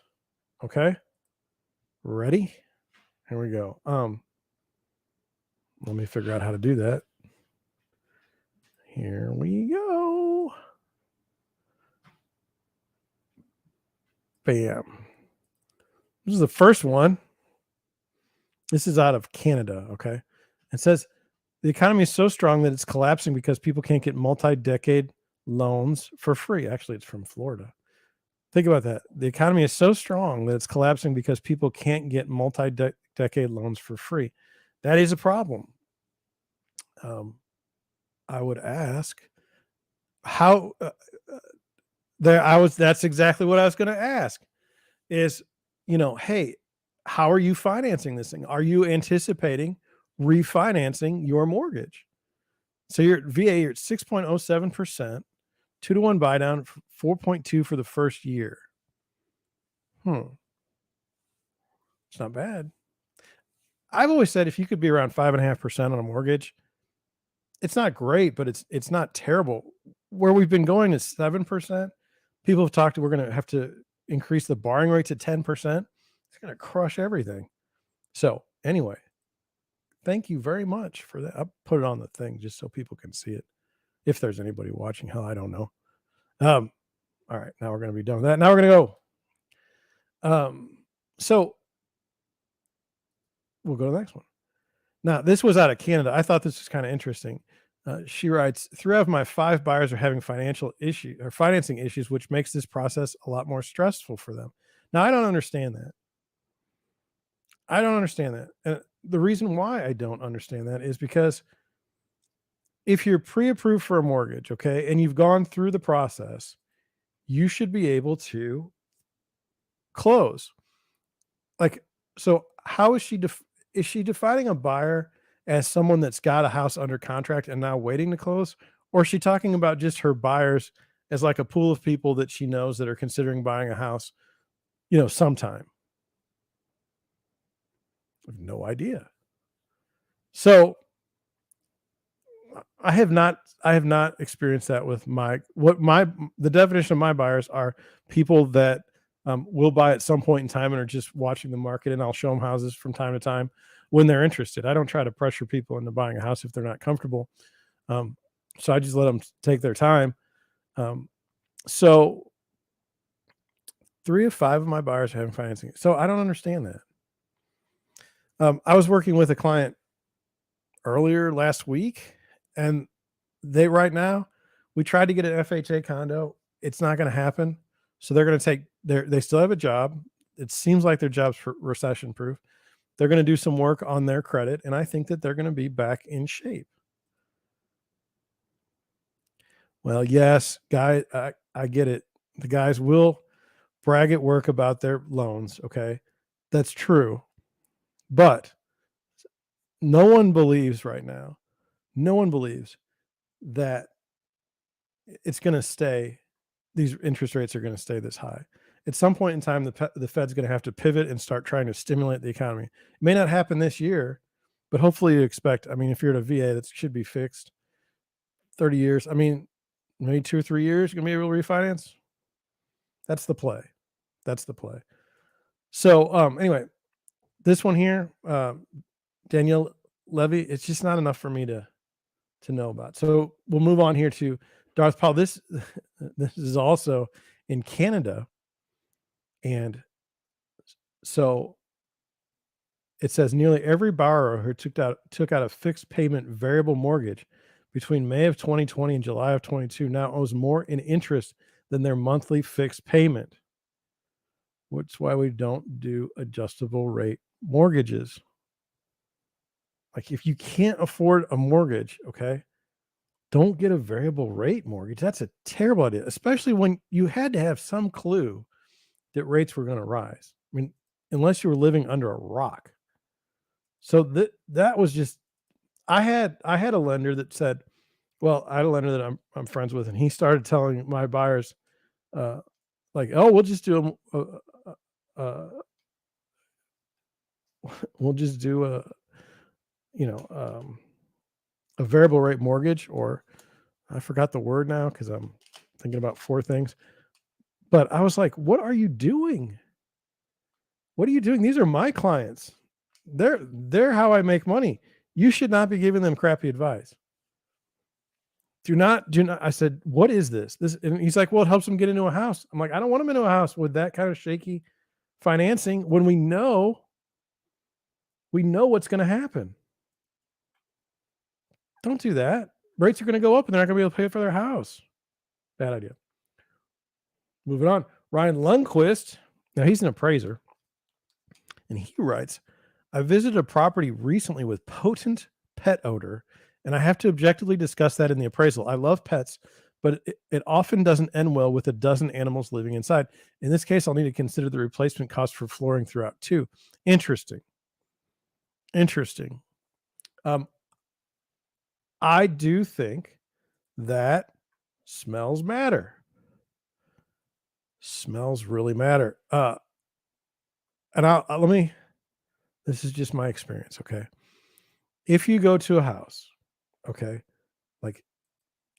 S1: Okay. Ready? Here we go. Let me figure out how to do that. Here we go. Bam. This is the first one. This is out of Canada. Okay. It says the economy is so strong that it's collapsing because people can't get multi-decade loans for free. Actually, it's from Florida. Think about that. The economy is so strong that it's collapsing because people can't get multi-decade loans for free. That is a problem. I would ask how that's exactly what I was going to ask is, hey, how are you financing this thing? Are you anticipating refinancing your mortgage? So your VA, you're at 6.07%, 2-to-1 buy down, 4.2 for the first year. It's not bad. I've always said if you could be around 5.5% on a mortgage, it's not great, but it's not terrible. Where we've been going is 7%. People have talked we're going to have to increase the borrowing rate to 10%. It's going to crush everything. So anyway, thank you very much for that. I'll put it on the thing just so people can see it. If there's anybody watching, hell, I don't know. All right, now we're going to be done with that. Now we're going to go. So we'll go to the next one. Now, this was out of Canada. I thought this was kind of interesting. She writes, 3 out of my 5 buyers are having financing issues, which makes this process a lot more stressful for them. Now, I don't understand that. And the reason why I don't understand that is because if you're pre-approved for a mortgage, okay, and you've gone through the process, you should be able to close. Like, so how is is she defining a buyer as someone that's got a house under contract and now waiting to close? Or is she talking about just her buyers as like a pool of people that she knows that are considering buying a house, sometime? I have no idea. So I have not experienced that with the definition of my buyers are people that will buy at some point in time and are just watching the market, and I'll show them houses from time to time when they're interested. I don't try to pressure people into buying a house if they're not comfortable. So I just let them take their time. So 3 of 5 of my buyers are having financing. So I don't understand that. I was working with a client earlier last week, and right now, we tried to get an FHA condo. It's not going to happen. So they're going to they still have a job. It seems like their job's recession proof. They're going to do some work on their credit, and I think that they're going to be back in shape. Well, yes, guy, I get it. The guys will brag at work about their loans. Okay. That's true. But no one believes right now, no one believes that it's going to stay. These interest rates are going to stay this high. At some point in time, the Fed's going to have to pivot and start trying to stimulate the economy. It may not happen this year, but hopefully you expect. I mean, if you're at a VA, that should be fixed. 30 years. I mean, maybe 2 or 3 years, you're going to be able to refinance. That's the play. That's the play. So anyway, this one here, Danielle Levy, it's just not enough for me to know about. So we'll move on here to Darth Powell. This is also in Canada. And so it says nearly every borrower who took out a fixed payment variable mortgage between May of 2020 and July of 22 now owes more in interest than their monthly fixed payment. Which is why we don't do adjustable rate mortgages. Like if you can't afford a mortgage, okay, don't get a variable rate mortgage. That's a terrible idea, especially when you had to have some clue that rates were going to rise. I mean, unless you were living under a rock. So that was just I had a lender that said, well, I had a lender that I'm friends with, and he started telling my buyers, uh, like, "Oh, we'll just do we'll just do you know, a variable rate mortgage," or I forgot the word now because I'm thinking about 4 things. But I was like, "What are you doing? What are you doing? These are my clients. They're how I make money. You should not be giving them crappy advice." Do not. I said, "What is this?" And he's like, "Well, it helps them get into a house." I'm like, "I don't want them into a house with that kind of shaky financing when we know what's going to happen. Don't do that. Rates are going to go up and they're not going to be able to pay for their house." Bad idea. Moving on. Ryan Lundquist. Now he's an appraiser, and he writes, "I visited a property recently with potent pet odor, and I have to objectively discuss that in the appraisal. I love pets, but it often doesn't end well with a dozen animals living inside. In this case, I'll need to consider the replacement cost for flooring throughout too." Interesting. Interesting. Um, I do think that smells matter. Smells really matter. And let me. This is just my experience. Okay, if you go to a house, okay, like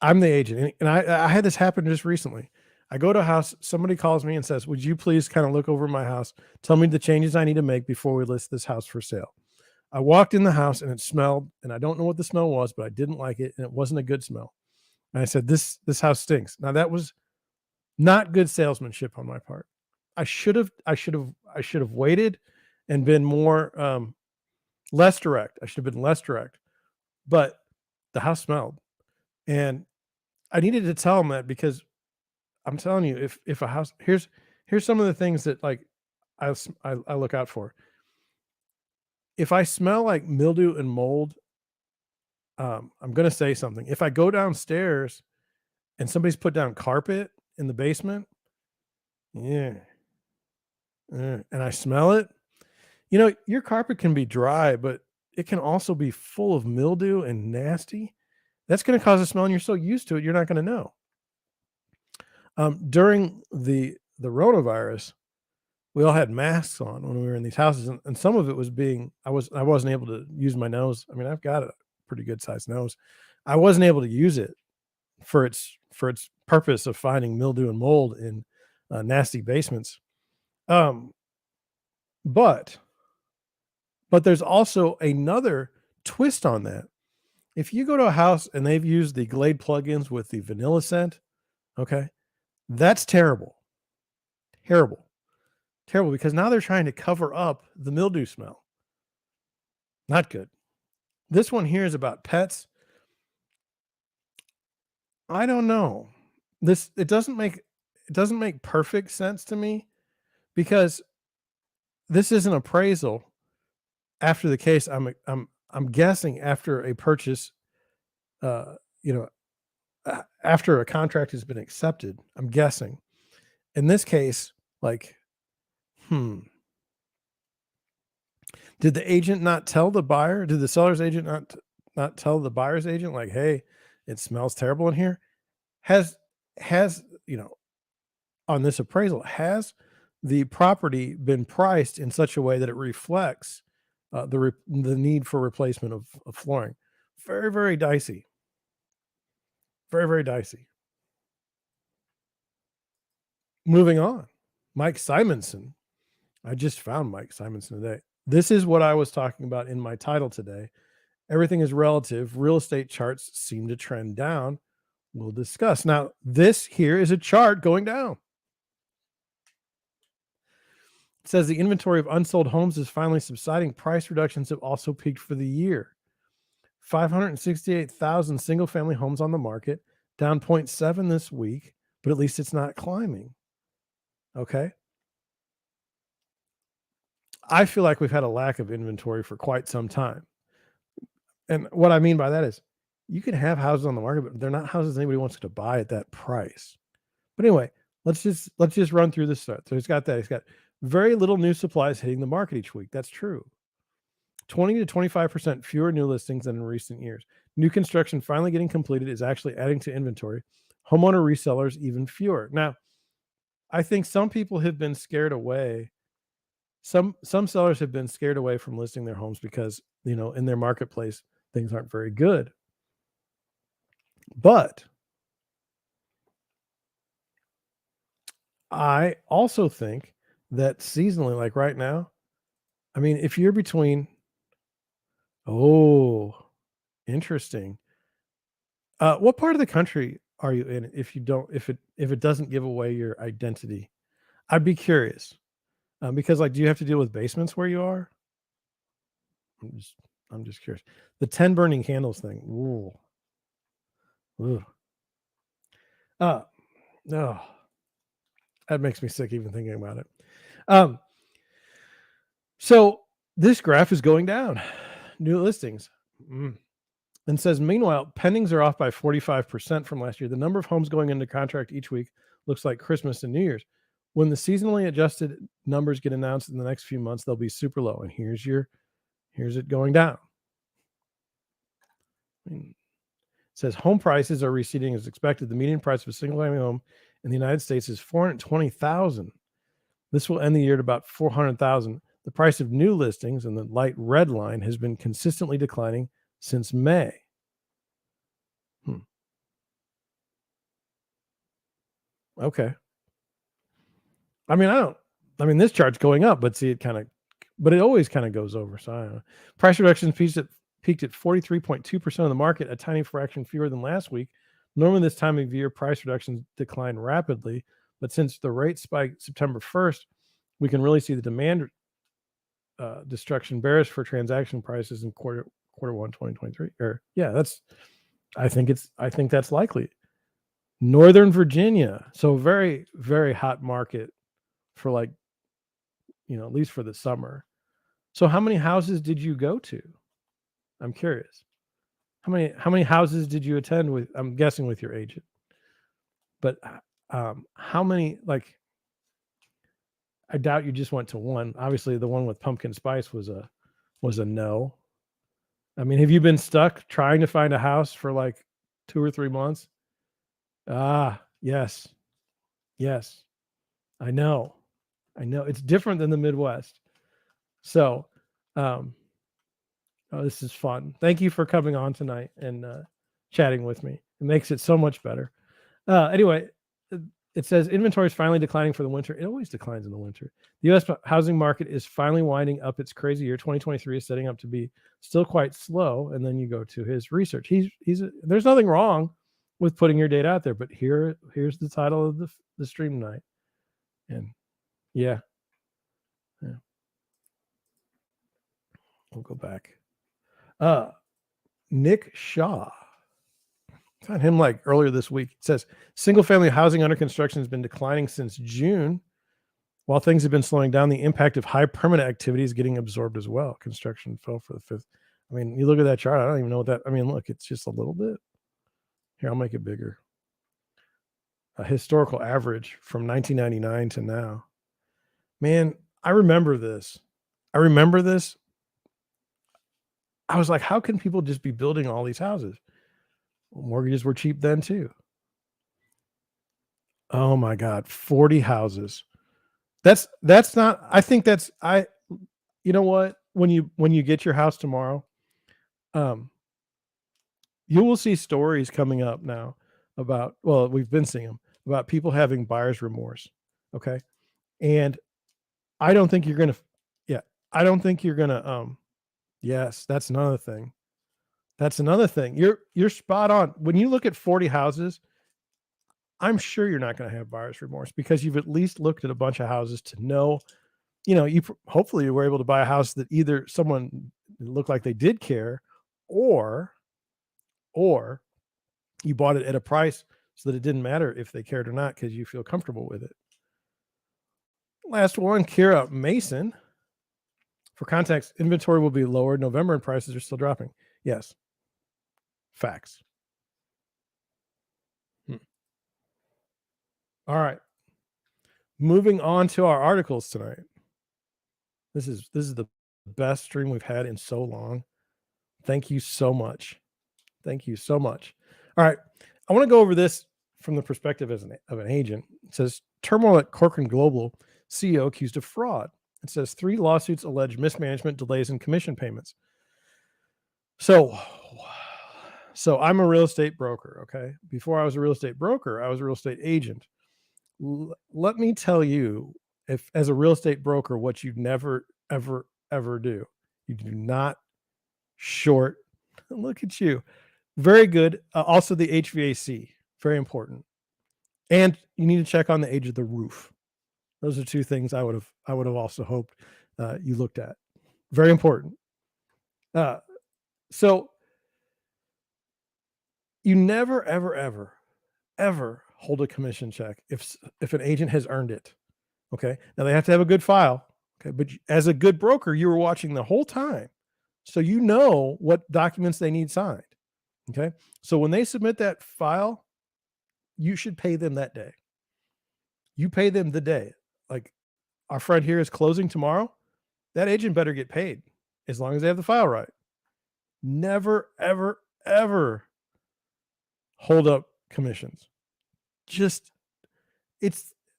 S1: I'm the agent, and I had this happen just recently. I go to a house, somebody calls me and says, "Would you please kind of look over my house, tell me the changes I need to make before we list this house for sale?" I walked in the house and it smelled, and I don't know what the smell was, but I didn't like it, and it wasn't a good smell. And I said, "This house stinks." Now that was not good salesmanship on my part. I should have waited and been more less direct. I should have been less direct. But the house smelled, and I needed to tell them that because I'm telling you, if a house here's some of the things that like I look out for. If I smell like mildew and mold, I'm gonna say something. If I go downstairs and somebody's put down carpet in the basement, yeah, and I smell it, your carpet can be dry, but it can also be full of mildew and nasty. That's gonna cause a smell, and you're so used to it, you're not gonna know. During the rotavirus, we all had masks on when we were in these houses, and some of it was being I wasn't able to use my nose. I mean, I've got a pretty good sized nose. I wasn't able to use it for its purpose of finding mildew and mold in nasty basements. Um, but there's also another twist on that. If you go to a house and they've used the Glade plugins with the vanilla scent, okay, that's terrible, terrible, terrible, because now they're trying to cover up the mildew smell. Not good. This one here is about pets. I don't know. This it doesn't make perfect sense to me because this is an appraisal after the case. I'm guessing after a purchase, uh, you know, after a contract has been accepted. I'm guessing. In this case, like, hmm, did the agent not tell the buyer? Did the seller's agent not tell the buyer's agent like, "Hey, it smells terrible in here"? Has has on this appraisal, has the property been priced in such a way that it reflects the need for replacement of flooring? Very, very dicey. Very, very dicey. Moving on. Mike Simonson. I just found Mike Simonson today. This is what I was talking about in my title today. Everything is relative. Real estate charts seem to trend down. We'll discuss. Now, this here is a chart going down. It says the inventory of unsold homes is finally subsiding. Price reductions have also peaked for the year. 568,000 single family homes on the market, down 0.7 this week, but at least it's not climbing. Okay. I feel like we've had a lack of inventory for quite some time. And what I mean by that is you can have houses on the market, but they're not houses anybody wants to buy at that price. But anyway, let's just run through this stuff. So he's got that. He's got Very little new supply is hitting the market each week. That's true. 20 to 25% fewer new listings than in recent years. New construction finally getting completed is actually adding to inventory. Homeowner resellers even fewer. Now, I think some people have been scared away. Some sellers have been scared away from listing their homes because, in their marketplace things aren't very good. But I also think that seasonally, like right now, I mean, if you're between, oh, interesting. What part of the country are you in? If it doesn't give away your identity, I'd be curious. Because like, do you have to deal with basements where you are? I'm just, I'm just curious. The 10 burning candles thing. Ooh, ooh. Uh, no, that makes me sick even thinking about it. Um, so this graph is going down. New listings. And says, meanwhile, pendings are off by 45% from last year. The number of homes going into contract each week looks like Christmas and New Year's. When the seasonally adjusted numbers get announced in the next few months, they'll be super low. And here's it going down. It says home prices are receding as expected. The median price of a single family home in the United States is $420,000. This will end the year at about $400,000. The price of new listings, and the light red line, has been consistently declining since May. Okay. I mean, this chart's going up, but see, it always kind of goes over. So I don't know. Price reductions peaked at 43.2% of the market, a tiny fraction fewer than last week. Normally, this time of year, price reductions decline rapidly, but since the rate spiked September 1st, we can really see the demand destruction bearish for transaction prices in quarter one 2023. I think that's likely. Northern Virginia, so very, very hot market for like, at least for the summer. So how many houses did you go to? I'm curious. How many houses did you attend with? I'm guessing with your agent. But how many, like, I doubt you just went to one. Obviously the one with pumpkin spice was a no. I mean, have you been stuck trying to find a house for like 2 or 3 months? Yes. Yes. I know. It's different than the Midwest. So, oh, this is fun. Thank you for coming on tonight and chatting with me. It makes it so much better. Anyway, it says inventory is finally declining for the winter. It always declines in the winter. The U.S. housing market is finally winding up its crazy year. 2023 is setting up to be still quite slow. And then you go to his research. There's nothing wrong with putting your data out there, but here's the title of the stream tonight. And yeah. We'll go back. Nick Shaw. Found him like earlier this week. It says single family housing under construction has been declining since June. While things have been slowing down, the impact of high permanent activity is getting absorbed as well. Construction fell for the fifth. I mean, you look at that chart. I don't even know what that. I mean, look, it's just a little bit. Here, I'll make it bigger. A historical average from 1999 to now. Man, I remember this. I was like, how can people just be building all these houses? Well, mortgages were cheap then too. Oh my God, 40 houses. That's not. I think that's. You know what? When you get your house tomorrow, you will see stories coming up now about. Well, we've been seeing them about people having buyer's remorse. Okay, and I don't think you're gonna. Yeah, I don't think you're gonna. Yes, that's another thing. That's another thing. You're spot on. When you look at 40 houses, I'm sure you're not going to have buyer's remorse because you've at least looked at a bunch of houses to know, hopefully you were able to buy a house that either someone looked like they did care, or you bought it at a price so that it didn't matter if they cared or not because you feel comfortable with it. Last one, Kira Mason. For context, inventory will be lower November and prices are still dropping. Yes. Facts. All right. Moving on to our articles tonight. This is the best stream we've had in so long. Thank you so much. Thank you so much. All right. I want to go over this from the perspective of an agent. It says turmoil at Corcoran Global, CEO accused of fraud. It says 3 lawsuits allege mismanagement, delays, and commission payments. So I'm a real estate broker. Okay. Before I was a real estate broker, I was a real estate agent. Let me tell you, if as a real estate broker, what you never, ever, ever do. You do not short. Look at you. Very good. Also, the HVAC, very important. And you need to check on the age of the roof. Those are 2 things I would have also hoped you looked at. Very important. So you never, ever, ever, ever hold a commission check if an agent has earned it. Okay. Now they have to have a good file. Okay. But as a good broker, you were watching the whole time. So you know what documents they need signed. Okay. So when they submit that file, you should pay them that day. You pay them the day. Like our friend here is closing tomorrow. That agent better get paid as long as they have the file right. Never, ever, ever hold up commissions. Just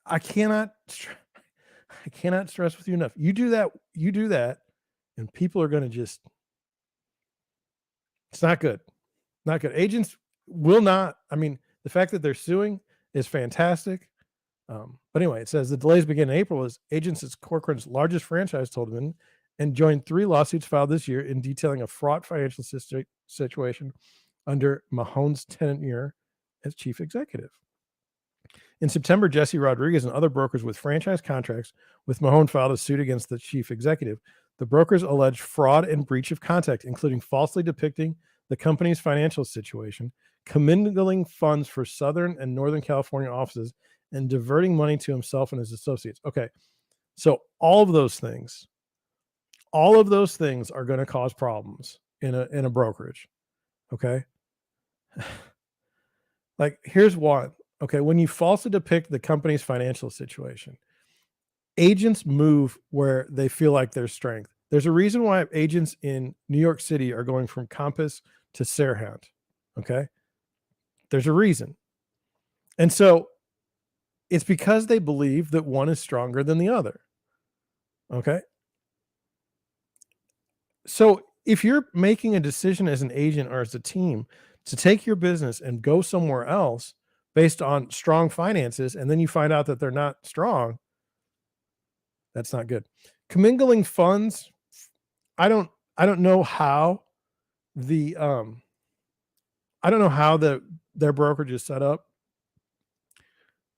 S1: I cannot stress with you enough. You do that, and people are going to just, it's not good. Not good. Agents will not, I mean, the fact that they're suing is fantastic. But anyway, it says the delays begin in April as agents at Corcoran's largest franchise told them and joined 3 lawsuits filed this year in detailing a fraught financial situation under Mahone's tenure as chief executive. In September, Jesse Rodriguez and other brokers with franchise contracts with Mahone filed a suit against the chief executive. The brokers alleged fraud and breach of contract, including falsely depicting the company's financial situation, commingling funds for Southern and Northern California offices, and diverting money to himself and his associates. Okay, so all of those things are going to cause problems in a brokerage. Okay, like here's one. Okay, when you falsely depict the company's financial situation, agents move where they feel like there's strength. There's a reason why agents in New York City are going from Compass to Serhant. Okay, there's a reason, and so it's because they believe that one is stronger than the other. Okay. So if you're making a decision as an agent or as a team to take your business and go somewhere else based on strong finances, and then you find out that they're not strong, that's not good. Commingling funds, I don't know how the I don't know how their brokerage is set up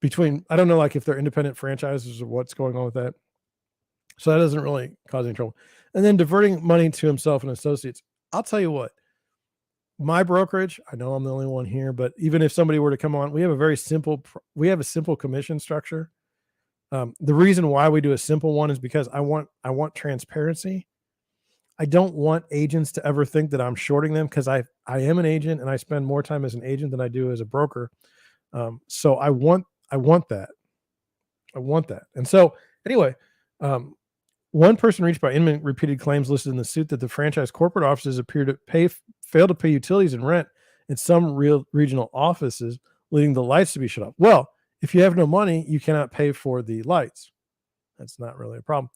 S1: between, I don't know, like if they're independent franchises or what's going on with that. So that doesn't really cause any trouble. And then diverting money to himself and associates. I'll tell you what, my brokerage, I know I'm the only one here, but even if somebody were to come on, we have a simple commission structure. The reason why we do a simple one is because I want transparency. I don't want agents to ever think that I'm shorting them, because I am an agent and I spend more time as an agent than I do as a broker. So I want that. I want that. And so anyway, one person reached by imminent repeated claims listed in the suit that the franchise corporate offices appear to fail to pay utilities and rent in some real regional offices, leading the lights to be shut off. Well, if you have no money, you cannot pay for the lights. That's not really a problem.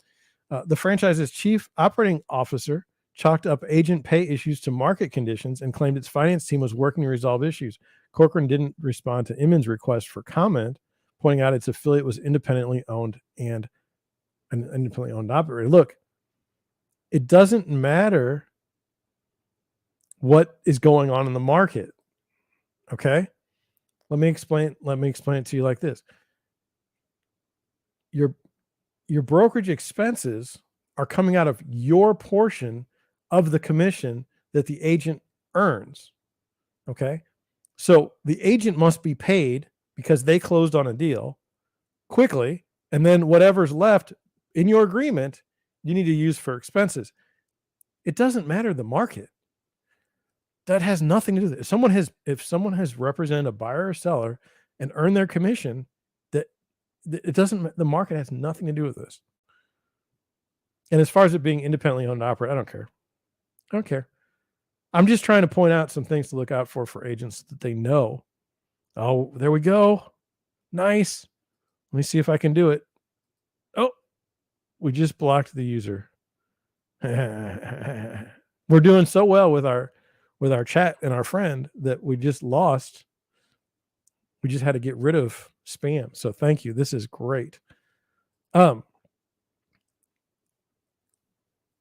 S1: The franchise's chief operating officer chalked up agent pay issues to market conditions and claimed its finance team was working to resolve issues. Corcoran didn't respond to Immon's request for comment, pointing out its affiliate was independently owned and an independently owned operator. Look, it doesn't matter what is going on in the market. Okay? Let me explain it to you like this. Your brokerage expenses are coming out of your portion of the commission that the agent earns. Okay? So the agent must be paid because they closed on a deal quickly, and then whatever's left in your agreement, you need to use for expenses. It doesn't matter the market. That has nothing to do with it. If someone has represented a buyer or seller and earned their commission, that it doesn't, the market has nothing to do with this. And as far as it being independently owned and operated, I don't care. I don't care. I'm just trying to point out some things to look out for agents that they know. Oh, there we go. Nice. Let me see if I can do it. Oh, we just blocked the user. We're doing so well with our chat and our friend that we just lost. We just had to get rid of spam. So thank you. This is great.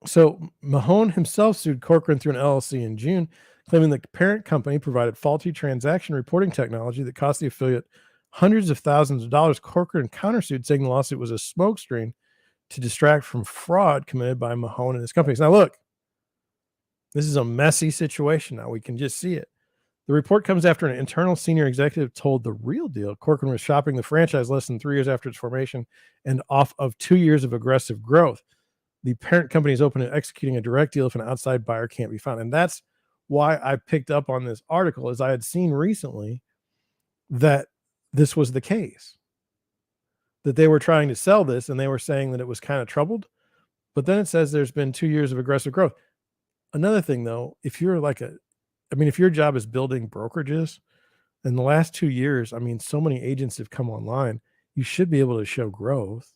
S1: So Mahone himself sued Corcoran through an LLC in June, claiming the parent company provided faulty transaction reporting technology that cost the affiliate hundreds of thousands of dollars. Corcoran countersued, saying the lawsuit was a smokescreen to distract from fraud committed by Mahone and his companies. Now, look, this is a messy situation. Now we can just see it. The report comes after an internal senior executive told The Real Deal Corcoran was shopping the franchise less than 3 years after its formation and off of 2 years of aggressive growth. The parent company is open to executing a direct deal if an outside buyer can't be found. And that's why I picked up on this article, as I had seen recently that this was the case, that they were trying to sell this and they were saying that it was kind of troubled. But then it says there's been 2 years of aggressive growth. Another thing, though, if you're if your job is building brokerages, in the last 2 years, so many agents have come online, you should be able to show growth.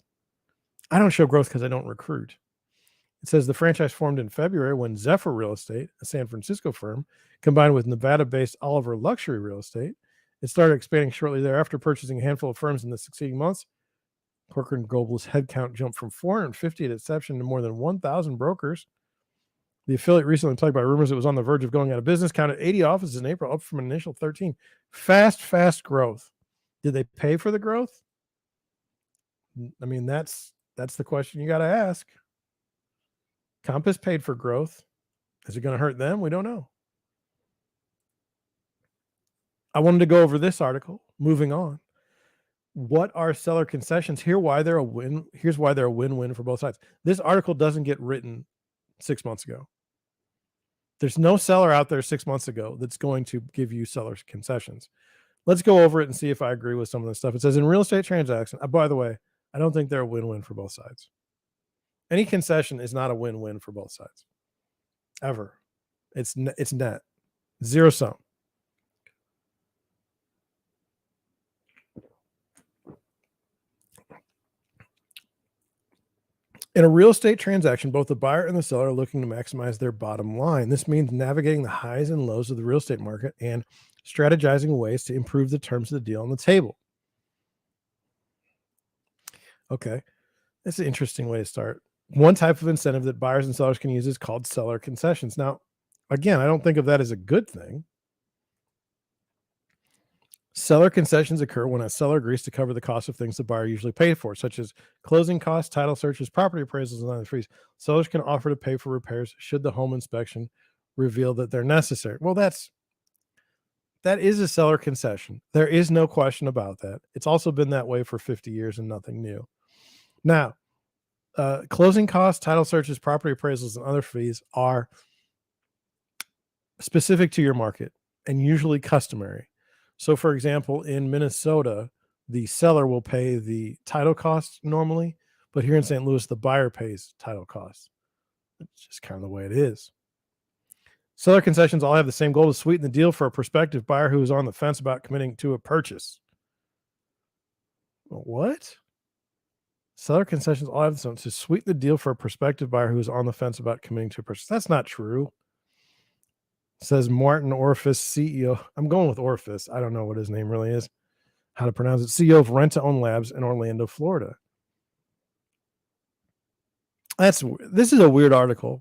S1: I don't show growth because I don't recruit. It says the franchise formed in February when Zephyr Real Estate, a San Francisco firm, combined with Nevada-based Oliver Luxury Real Estate. It started expanding shortly thereafter, purchasing a handful of firms in the succeeding months. Corcoran Global's headcount jumped from 450 at inception to more than 1,000 brokers. The affiliate, recently plagued by rumors it was on the verge of going out of business, counted 80 offices in April, up from an initial 13. Fast growth. Did they pay for the growth? That's the question you got to ask. Compass paid for growth. Is it going to hurt them? We don't know. I wanted to go over this article. Moving on. What are seller concessions? Here's why they're a win-win for both sides. This article doesn't get written 6 months ago. There's no seller out there 6 months ago that's going to give you seller's concessions. Let's go over it and see if I agree with some of this stuff. It says in real estate transaction, by the way, I don't think they're a win-win for both sides. Any concession is not a win-win for both sides. Ever. It's net. Zero sum. In a real estate transaction, both the buyer and the seller are looking to maximize their bottom line. This means navigating the highs and lows of the real estate market and strategizing ways to improve the terms of the deal on the table. Okay, that's an interesting way to start. One type of incentive that buyers and sellers can use is called seller concessions. Now, again, I don't think of that as a good thing. Seller concessions occur when a seller agrees to cover the cost of things the buyer usually pays for, such as closing costs, title searches, property appraisals, and other fees. Sellers can offer to pay for repairs should the home inspection reveal that they're necessary. Well, that is a seller concession. There is no question about that. It's also been that way for 50 years and nothing new. Now, closing costs, title searches, property appraisals, and other fees are specific to your market and usually customary. So, for example, in Minnesota, the seller will pay the title costs normally, but here in St. Louis, the buyer pays title costs. It's just kind of the way it is. Seller concessions all have the same goal: to sweeten the deal for a prospective buyer who is on the fence about committing to a purchase. What? Seller concessions all have the same to sweeten the deal for a prospective buyer who is on the fence about committing to a purchase. That's not true. Says Martin Orifice, CEO. I'm going with Orifice. I don't know what his name really is, how to pronounce it. CEO of Rent-to-Own Labs in Orlando, Florida. This is a weird article.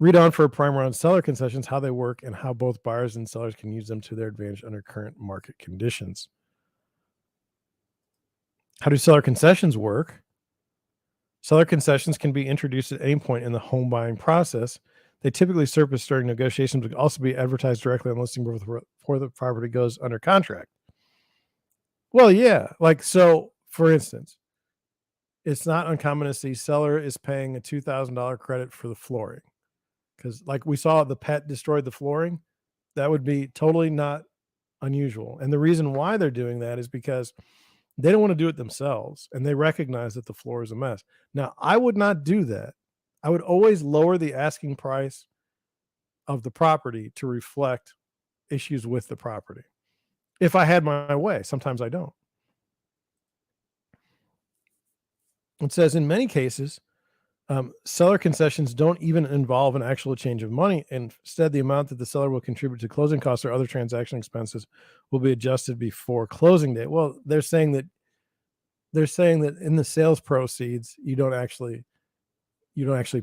S1: Read on for a primer on seller concessions, how they work, and how both buyers and sellers can use them to their advantage under current market conditions. How do seller concessions work? Seller concessions can be introduced at any point in the home buying process. They typically surface during negotiations, but also be advertised directly on listing before the property goes under contract. Well, yeah. So, for instance, it's not uncommon to see seller is paying a $2,000 credit for the flooring. Because like we saw, the pet destroyed the flooring. That would be totally not unusual. And the reason why they're doing that is because They don't want to do it themselves, and they recognize that the floor is a mess. Now, I would not do that. I would always lower the asking price of the property to reflect issues with the property. If I had my way, sometimes I don't. It says in many cases, seller concessions don't even involve an actual change of money. Instead, the amount that the seller will contribute to closing costs or other transaction expenses will be adjusted before closing date. Well, they're saying that in the sales proceeds, you don't actually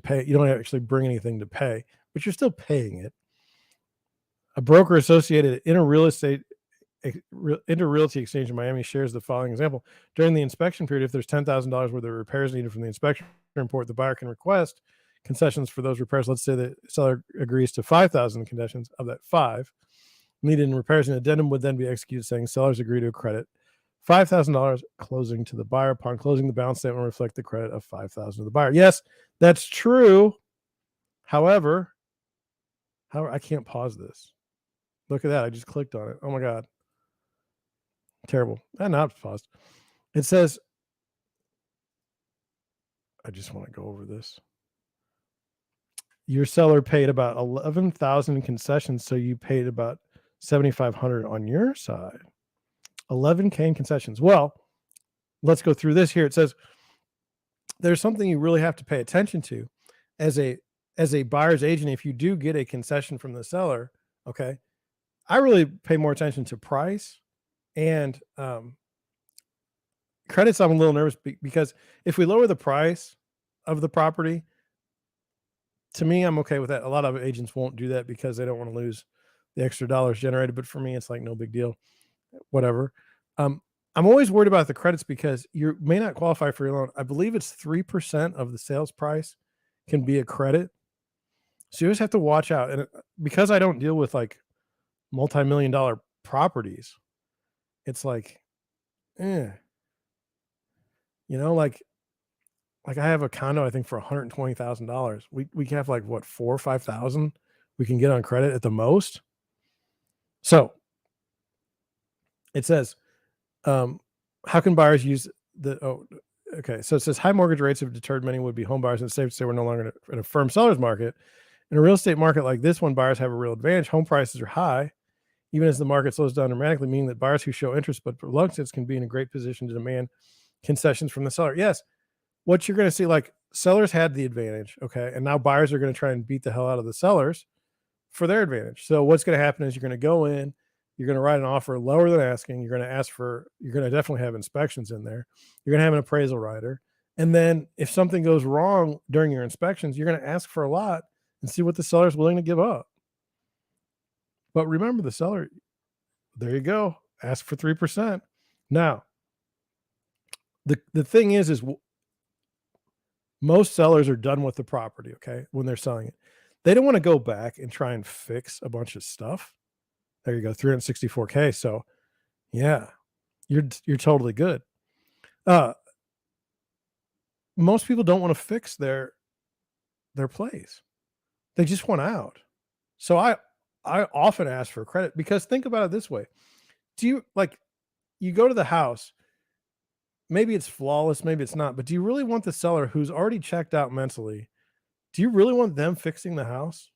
S1: pay, you don't actually bring anything to pay, but you're still paying it. A broker associated in a Realty Exchange in Miami shares the following example. During the inspection period, if there's $10,000 worth of repairs needed from the inspection report, the buyer can request concessions for those repairs. Let's say the seller agrees to 5,000 conditions of that 5 needed in repairs. An addendum would then be executed saying sellers agree to credit $5,000 closing to the buyer. Upon closing, the balance statement will reflect the credit of $5,000 to the buyer. Yes, that's true. However, I can't pause this. Look at that. I just clicked on it. Oh my God. Terrible. And now it's paused. It says, I just want to go over this. Your seller paid about 11,000 in concessions, so you paid about 7,500 on your side. 11K in concessions. Well, let's go through this here. It says there's something you really have to pay attention to as a buyer's agent. If you do get a concession from the seller, okay, I really pay more attention to price and credits. I'm a little nervous because if we lower the price of the property, to me, I'm okay with that. A lot of agents won't do that because they don't want to lose the extra dollars generated. But for me, it's like no big deal, whatever. I'm always worried about the credits because you may not qualify for your loan. I believe it's 3% of the sales price can be a credit. So you just have to watch out. And because I don't deal with like multi-million dollar properties, it's like, like I have a condo, I think for $120,000. We can have like what, 4 or 5,000 we can get on credit at the most. So it says, how can buyers use okay. So it says high mortgage rates have deterred many would-be home buyers, and it's safe to say we're no longer in a firm seller's market. In a real estate market like this one, buyers have a real advantage. Home prices are high, even as the market slows down dramatically, meaning that buyers who show interest but reluctance can be in a great position to demand concessions from the seller. Yes, what you're going to see, like sellers had the advantage, okay, and now buyers are going to try and beat the hell out of the sellers for their advantage. So what's going to happen is you're going to go in, you're going to write an offer lower than asking. You're going to definitely have inspections in there. You're going to have an appraisal writer. And then if something goes wrong during your inspections, you're going to ask for a lot and see what the seller is willing to give up. But remember, the seller, there you go, ask for 3%. Now, the thing is most sellers are done with the property, okay, when they're selling it. They don't want to go back and try and fix a bunch of stuff. There you go, 364K. So yeah, you're totally good. Most people don't want to fix their place. They just want out. So I often ask for credit because think about it this way. You go to the house, maybe it's flawless, maybe it's not, but do you really want the seller who's already checked out mentally? Do you really want them fixing the house?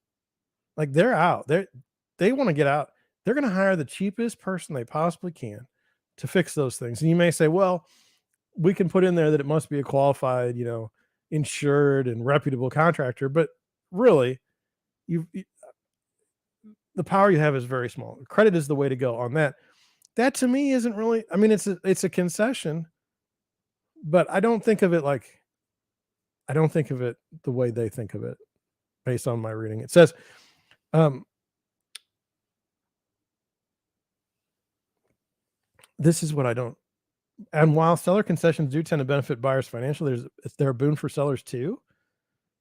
S1: Like they're out. They want to get out. They're going to hire the cheapest person they possibly can to fix those things. And you may say, well, we can put in there that it must be a qualified, insured and reputable contractor. But really, the power you have is very small. Credit is the way to go on that. That to me isn't really, I mean, it's a concession, but I don't think of it the way they think of it based on my reading. It says, this is what I don't. And while seller concessions do tend to benefit buyers financially, they're a boon for sellers too.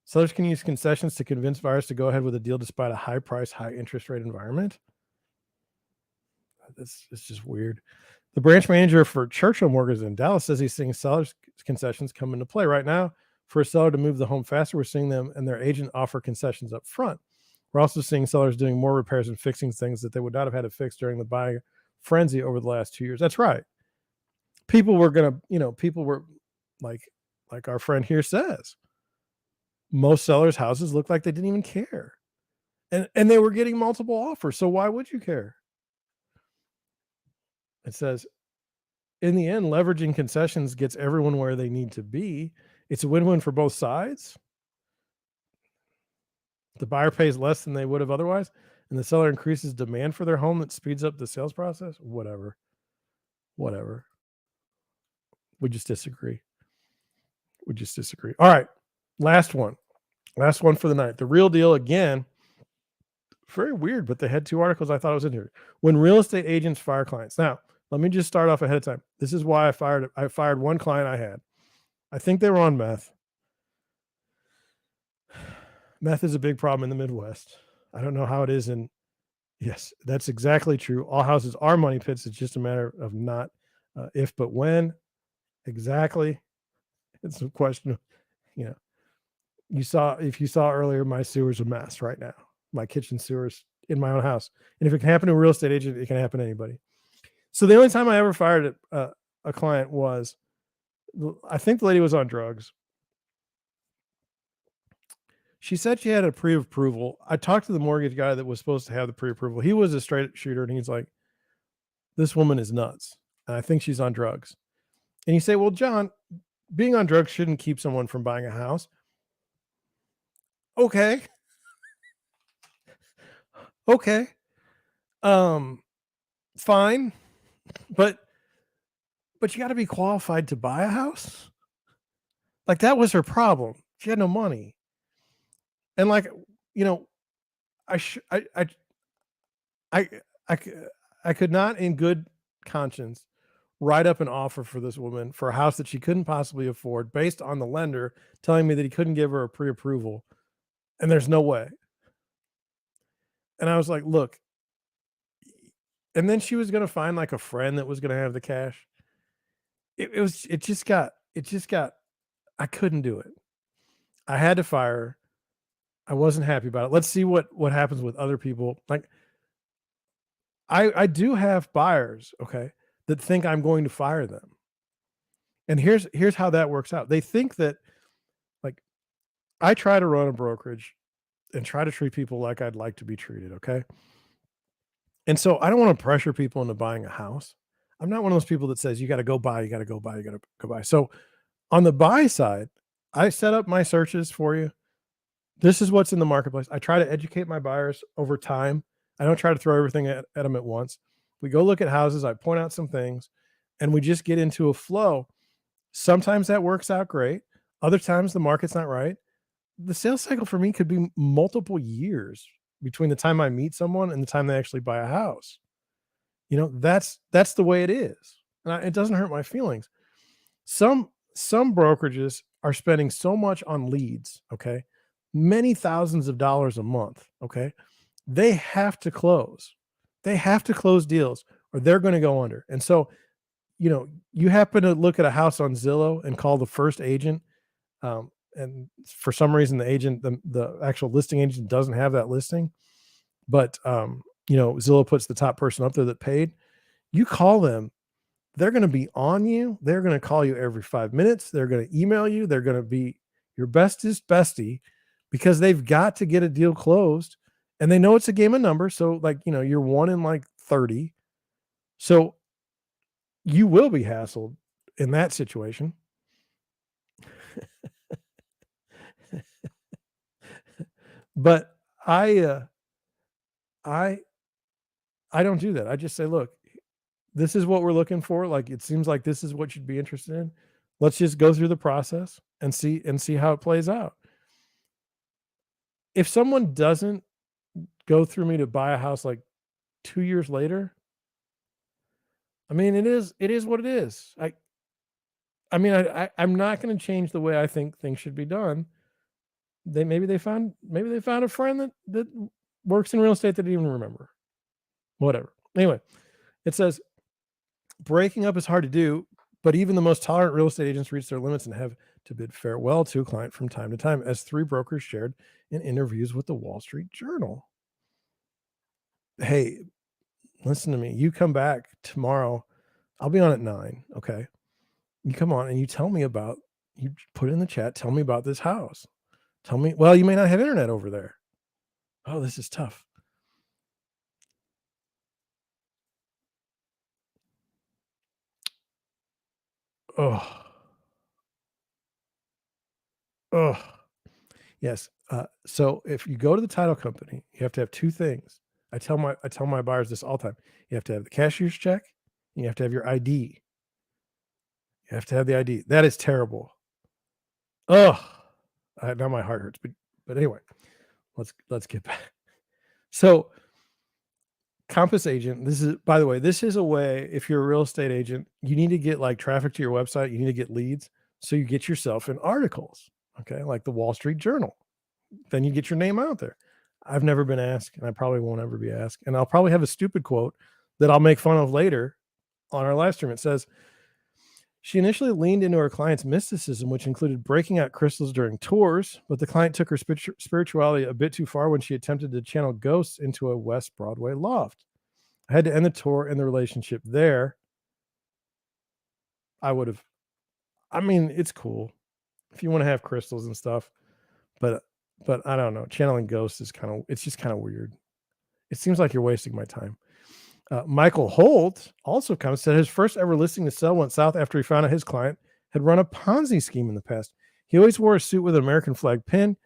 S1: Sellers can use concessions to convince buyers to go ahead with a deal despite a high price, high interest rate environment. It's just weird. The branch manager for Churchill Mortgage in Dallas says he's seeing sellers concessions come into play right now. For a seller to move the home faster, we're seeing them and their agent offer concessions up front. We're also seeing sellers doing more repairs and fixing things that they would not have had to fix during the buying frenzy over the last 2 years. That's right. people were gonna, people were like like our friend here says, most sellers' houses look like they didn't even care. And they were getting multiple offers. So why would you care? It says, in the end, leveraging concessions gets everyone where they need to be. It's a win-win for both sides. The buyer pays less than they would have otherwise, and the seller increases demand for their home that speeds up the sales process. Whatever. Whatever. We just disagree. We just disagree. All right. Last one. Last one for the night. The Real Deal again. Very weird, but they had two articles I thought was in here. When real estate agents fire clients. Now, let me just start off ahead of time. This is why I fired one client I had. I think they were on meth. Meth is a big problem in the Midwest. I don't know how it is in. Yes, that's exactly true. All houses are money pits. It's just a matter of not if, but when. Exactly. It's a question of, you know, if you saw earlier, my sewer's a mess right now. My kitchen sewer's in my own house. And if it can happen to a real estate agent, it can happen to anybody. So the only time I ever fired a client was, I think the lady was on drugs. She said she had a pre-approval. I talked to the mortgage guy that was supposed to have the pre-approval. He was a straight shooter, and he's like, "This woman is nuts, and I think she's on drugs." And you say, "Well, John, being on drugs shouldn't keep someone from buying a house." Okay, okay, um, fine, but you got to be qualified to buy a house. Like that was her problem. She had no money, and like, you know, I sh- I I c- I could not, in good conscience, write up an offer for this woman for a house that she couldn't possibly afford, based on the lender telling me that he couldn't give her a pre-approval, and there's no way. And I was like, look, and then she was going to find like a friend that was going to have the cash. It just got. I couldn't do it. I had to fire her. I wasn't happy about it. Let's see what happens with other people. Like I do have buyers, okay, that think I'm going to fire them. And here's how that works out. They think that, like, I try to run a brokerage and try to treat people like I'd like to be treated, okay? And so I don't want to pressure people into buying a house. I'm not one of those people that says you got to go buy, you got to go buy, you got to go buy. So on the buy side, I set up my searches for you. This is what's in the marketplace. I try to educate my buyers over time. I don't try to throw everything at them at once. We go look at houses, I point out some things, and we just get into a flow. Sometimes that works out great. Other times the market's not right. The sales cycle for me could be multiple years between the time I meet someone and the time they actually buy a house. That's the way it is. And it doesn't hurt my feelings. Some brokerages are spending so much on leads, okay? Many thousands of dollars a month, okay? They have to close. They have to close deals or they're going to go under. And so, you happen to look at a house on Zillow and call the first agent, and for some reason the actual listing agent doesn't have that listing, but Zillow puts the top person up there that paid. You call them, they're going to be on you. They're going to call you every 5 minutes. They're going to email you. They're going to be your bestest bestie because they've got to get a deal closed, and they know it's a game of numbers. So like, you're one in like 30. So you will be hassled in that situation. But I I don't do that. I just say, look, this is what we're looking for. Like it seems like this is what you'd be interested in. Let's just go through the process and see how it plays out. If someone doesn't go through me to buy a house like 2 years later, I mean, it is what it is. I'm not going to change the way I think things should be done. Maybe they found a friend that works in real estate that didn't even remember. Whatever. Anyway, it says breaking up is hard to do, but even the most tolerant real estate agents reach their limits and have to bid farewell to a client from time to time, as three brokers shared in interviews with the Wall Street Journal. Hey, listen to me. You come back tomorrow. I'll be on at 9. Okay. You come on and you tell me about you put it in the chat, tell me about this house. Tell me, well, you may not have internet over there. Oh, this is tough. Oh, oh, yes. So if you go to the title company, you have to have two things. I tell my buyers this all the time. You have to have the cashier's check, and you have to have your ID. You have to have the ID. That is terrible. Oh, now my heart hurts. But anyway, let's get back. So Compass agent, this is, by the way, this is a way, if you're a real estate agent, you need to get like traffic to your website, you need to get leads. So you get yourself in articles, okay, like the Wall Street Journal. Then you get your name out there. I've never been asked, and I probably won't ever be asked. And I'll probably have a stupid quote that I'll make fun of later on our live stream. It says, she initially leaned into her client's mysticism, which included breaking out crystals during tours, but the client took her spirituality a bit too far when she attempted to channel ghosts into a West Broadway loft. I had to end the tour and the relationship there. I would have, I mean, it's cool if you want to have crystals and stuff, but I don't know. Channeling ghosts is it's just kind of weird. It seems like you're wasting my time. Michael Holt also comes said his first ever listing to sell went south after he found out his client had run a Ponzi scheme in the past. He always wore a suit with an American flag pin,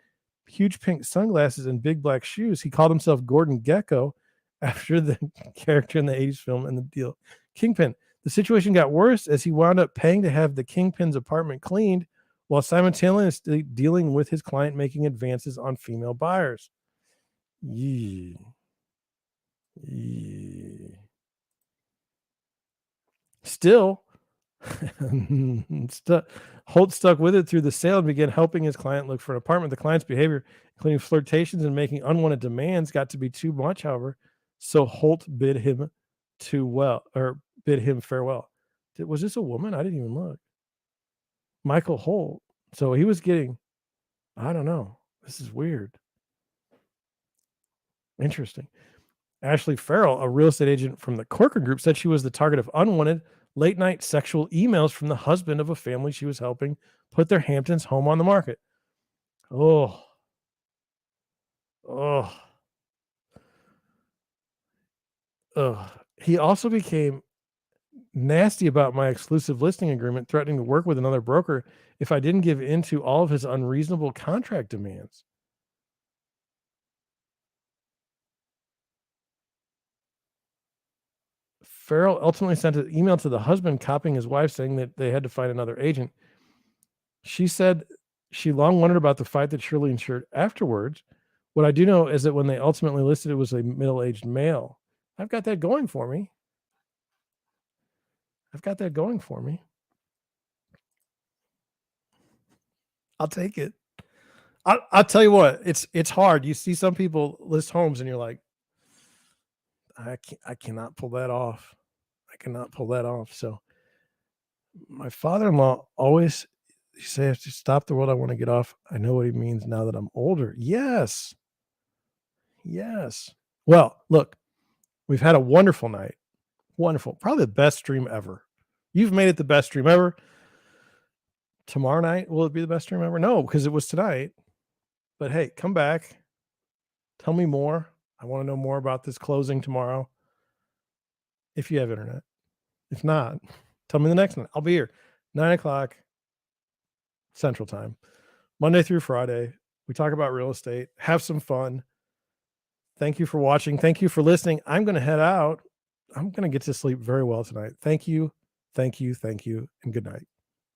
S1: huge pink sunglasses, and big black shoes. He called himself Gordon Gecko after the character in the 80s film and the deal. Kingpin. The situation got worse as he wound up paying to have the Kingpin's apartment cleaned while simultaneously dealing with his client making advances on female buyers. Yee. Yee. Still, Holt stuck with it through the sale and began helping his client look for an apartment. The client's behavior, including flirtations and making unwanted demands, got to be too much, however, so Holt bid him farewell. Was this a woman? I didn't even look. Michael Holt. So he was getting, I don't know. This is weird. Interesting. Ashley Farrell, a real estate agent from the Corcoran Group, said she was the target of unwanted late night sexual emails from the husband of a family she was helping put their Hamptons home on the market. Oh, oh, oh. He also became nasty about my exclusive listing agreement, threatening to work with another broker if I didn't give in to all of his unreasonable contract demands. Farrell ultimately sent an email to the husband copying his wife saying that they had to find another agent. She said she long wondered about the fight that Shirley ensured afterwards. What I do know is that when they ultimately listed, it was a middle-aged male. I've got that going for me. I've got that going for me. I'll take it. I'll tell you what, it's hard. You see some people list homes and you're like, I cannot pull that off. I cannot pull that off. So my father-in-law always he says to stop the world. I want to get off. I know what he means now that I'm older. Yes. Yes. Well, look, we've had a wonderful night. Wonderful. Probably the best stream ever. You've made it the best stream ever. Tomorrow night, will it be the best stream ever? No, because it was tonight. But hey, come back. Tell me more. I want to know more about this closing tomorrow. If you have internet. If not, tell me the next one. I'll be here. 9:00 Central Time. Monday through Friday. We talk about real estate. Have some fun. Thank you for watching. Thank you for listening. I'm going to head out. I'm going to get to sleep very well tonight. Thank you. Thank you. Thank you. And good night.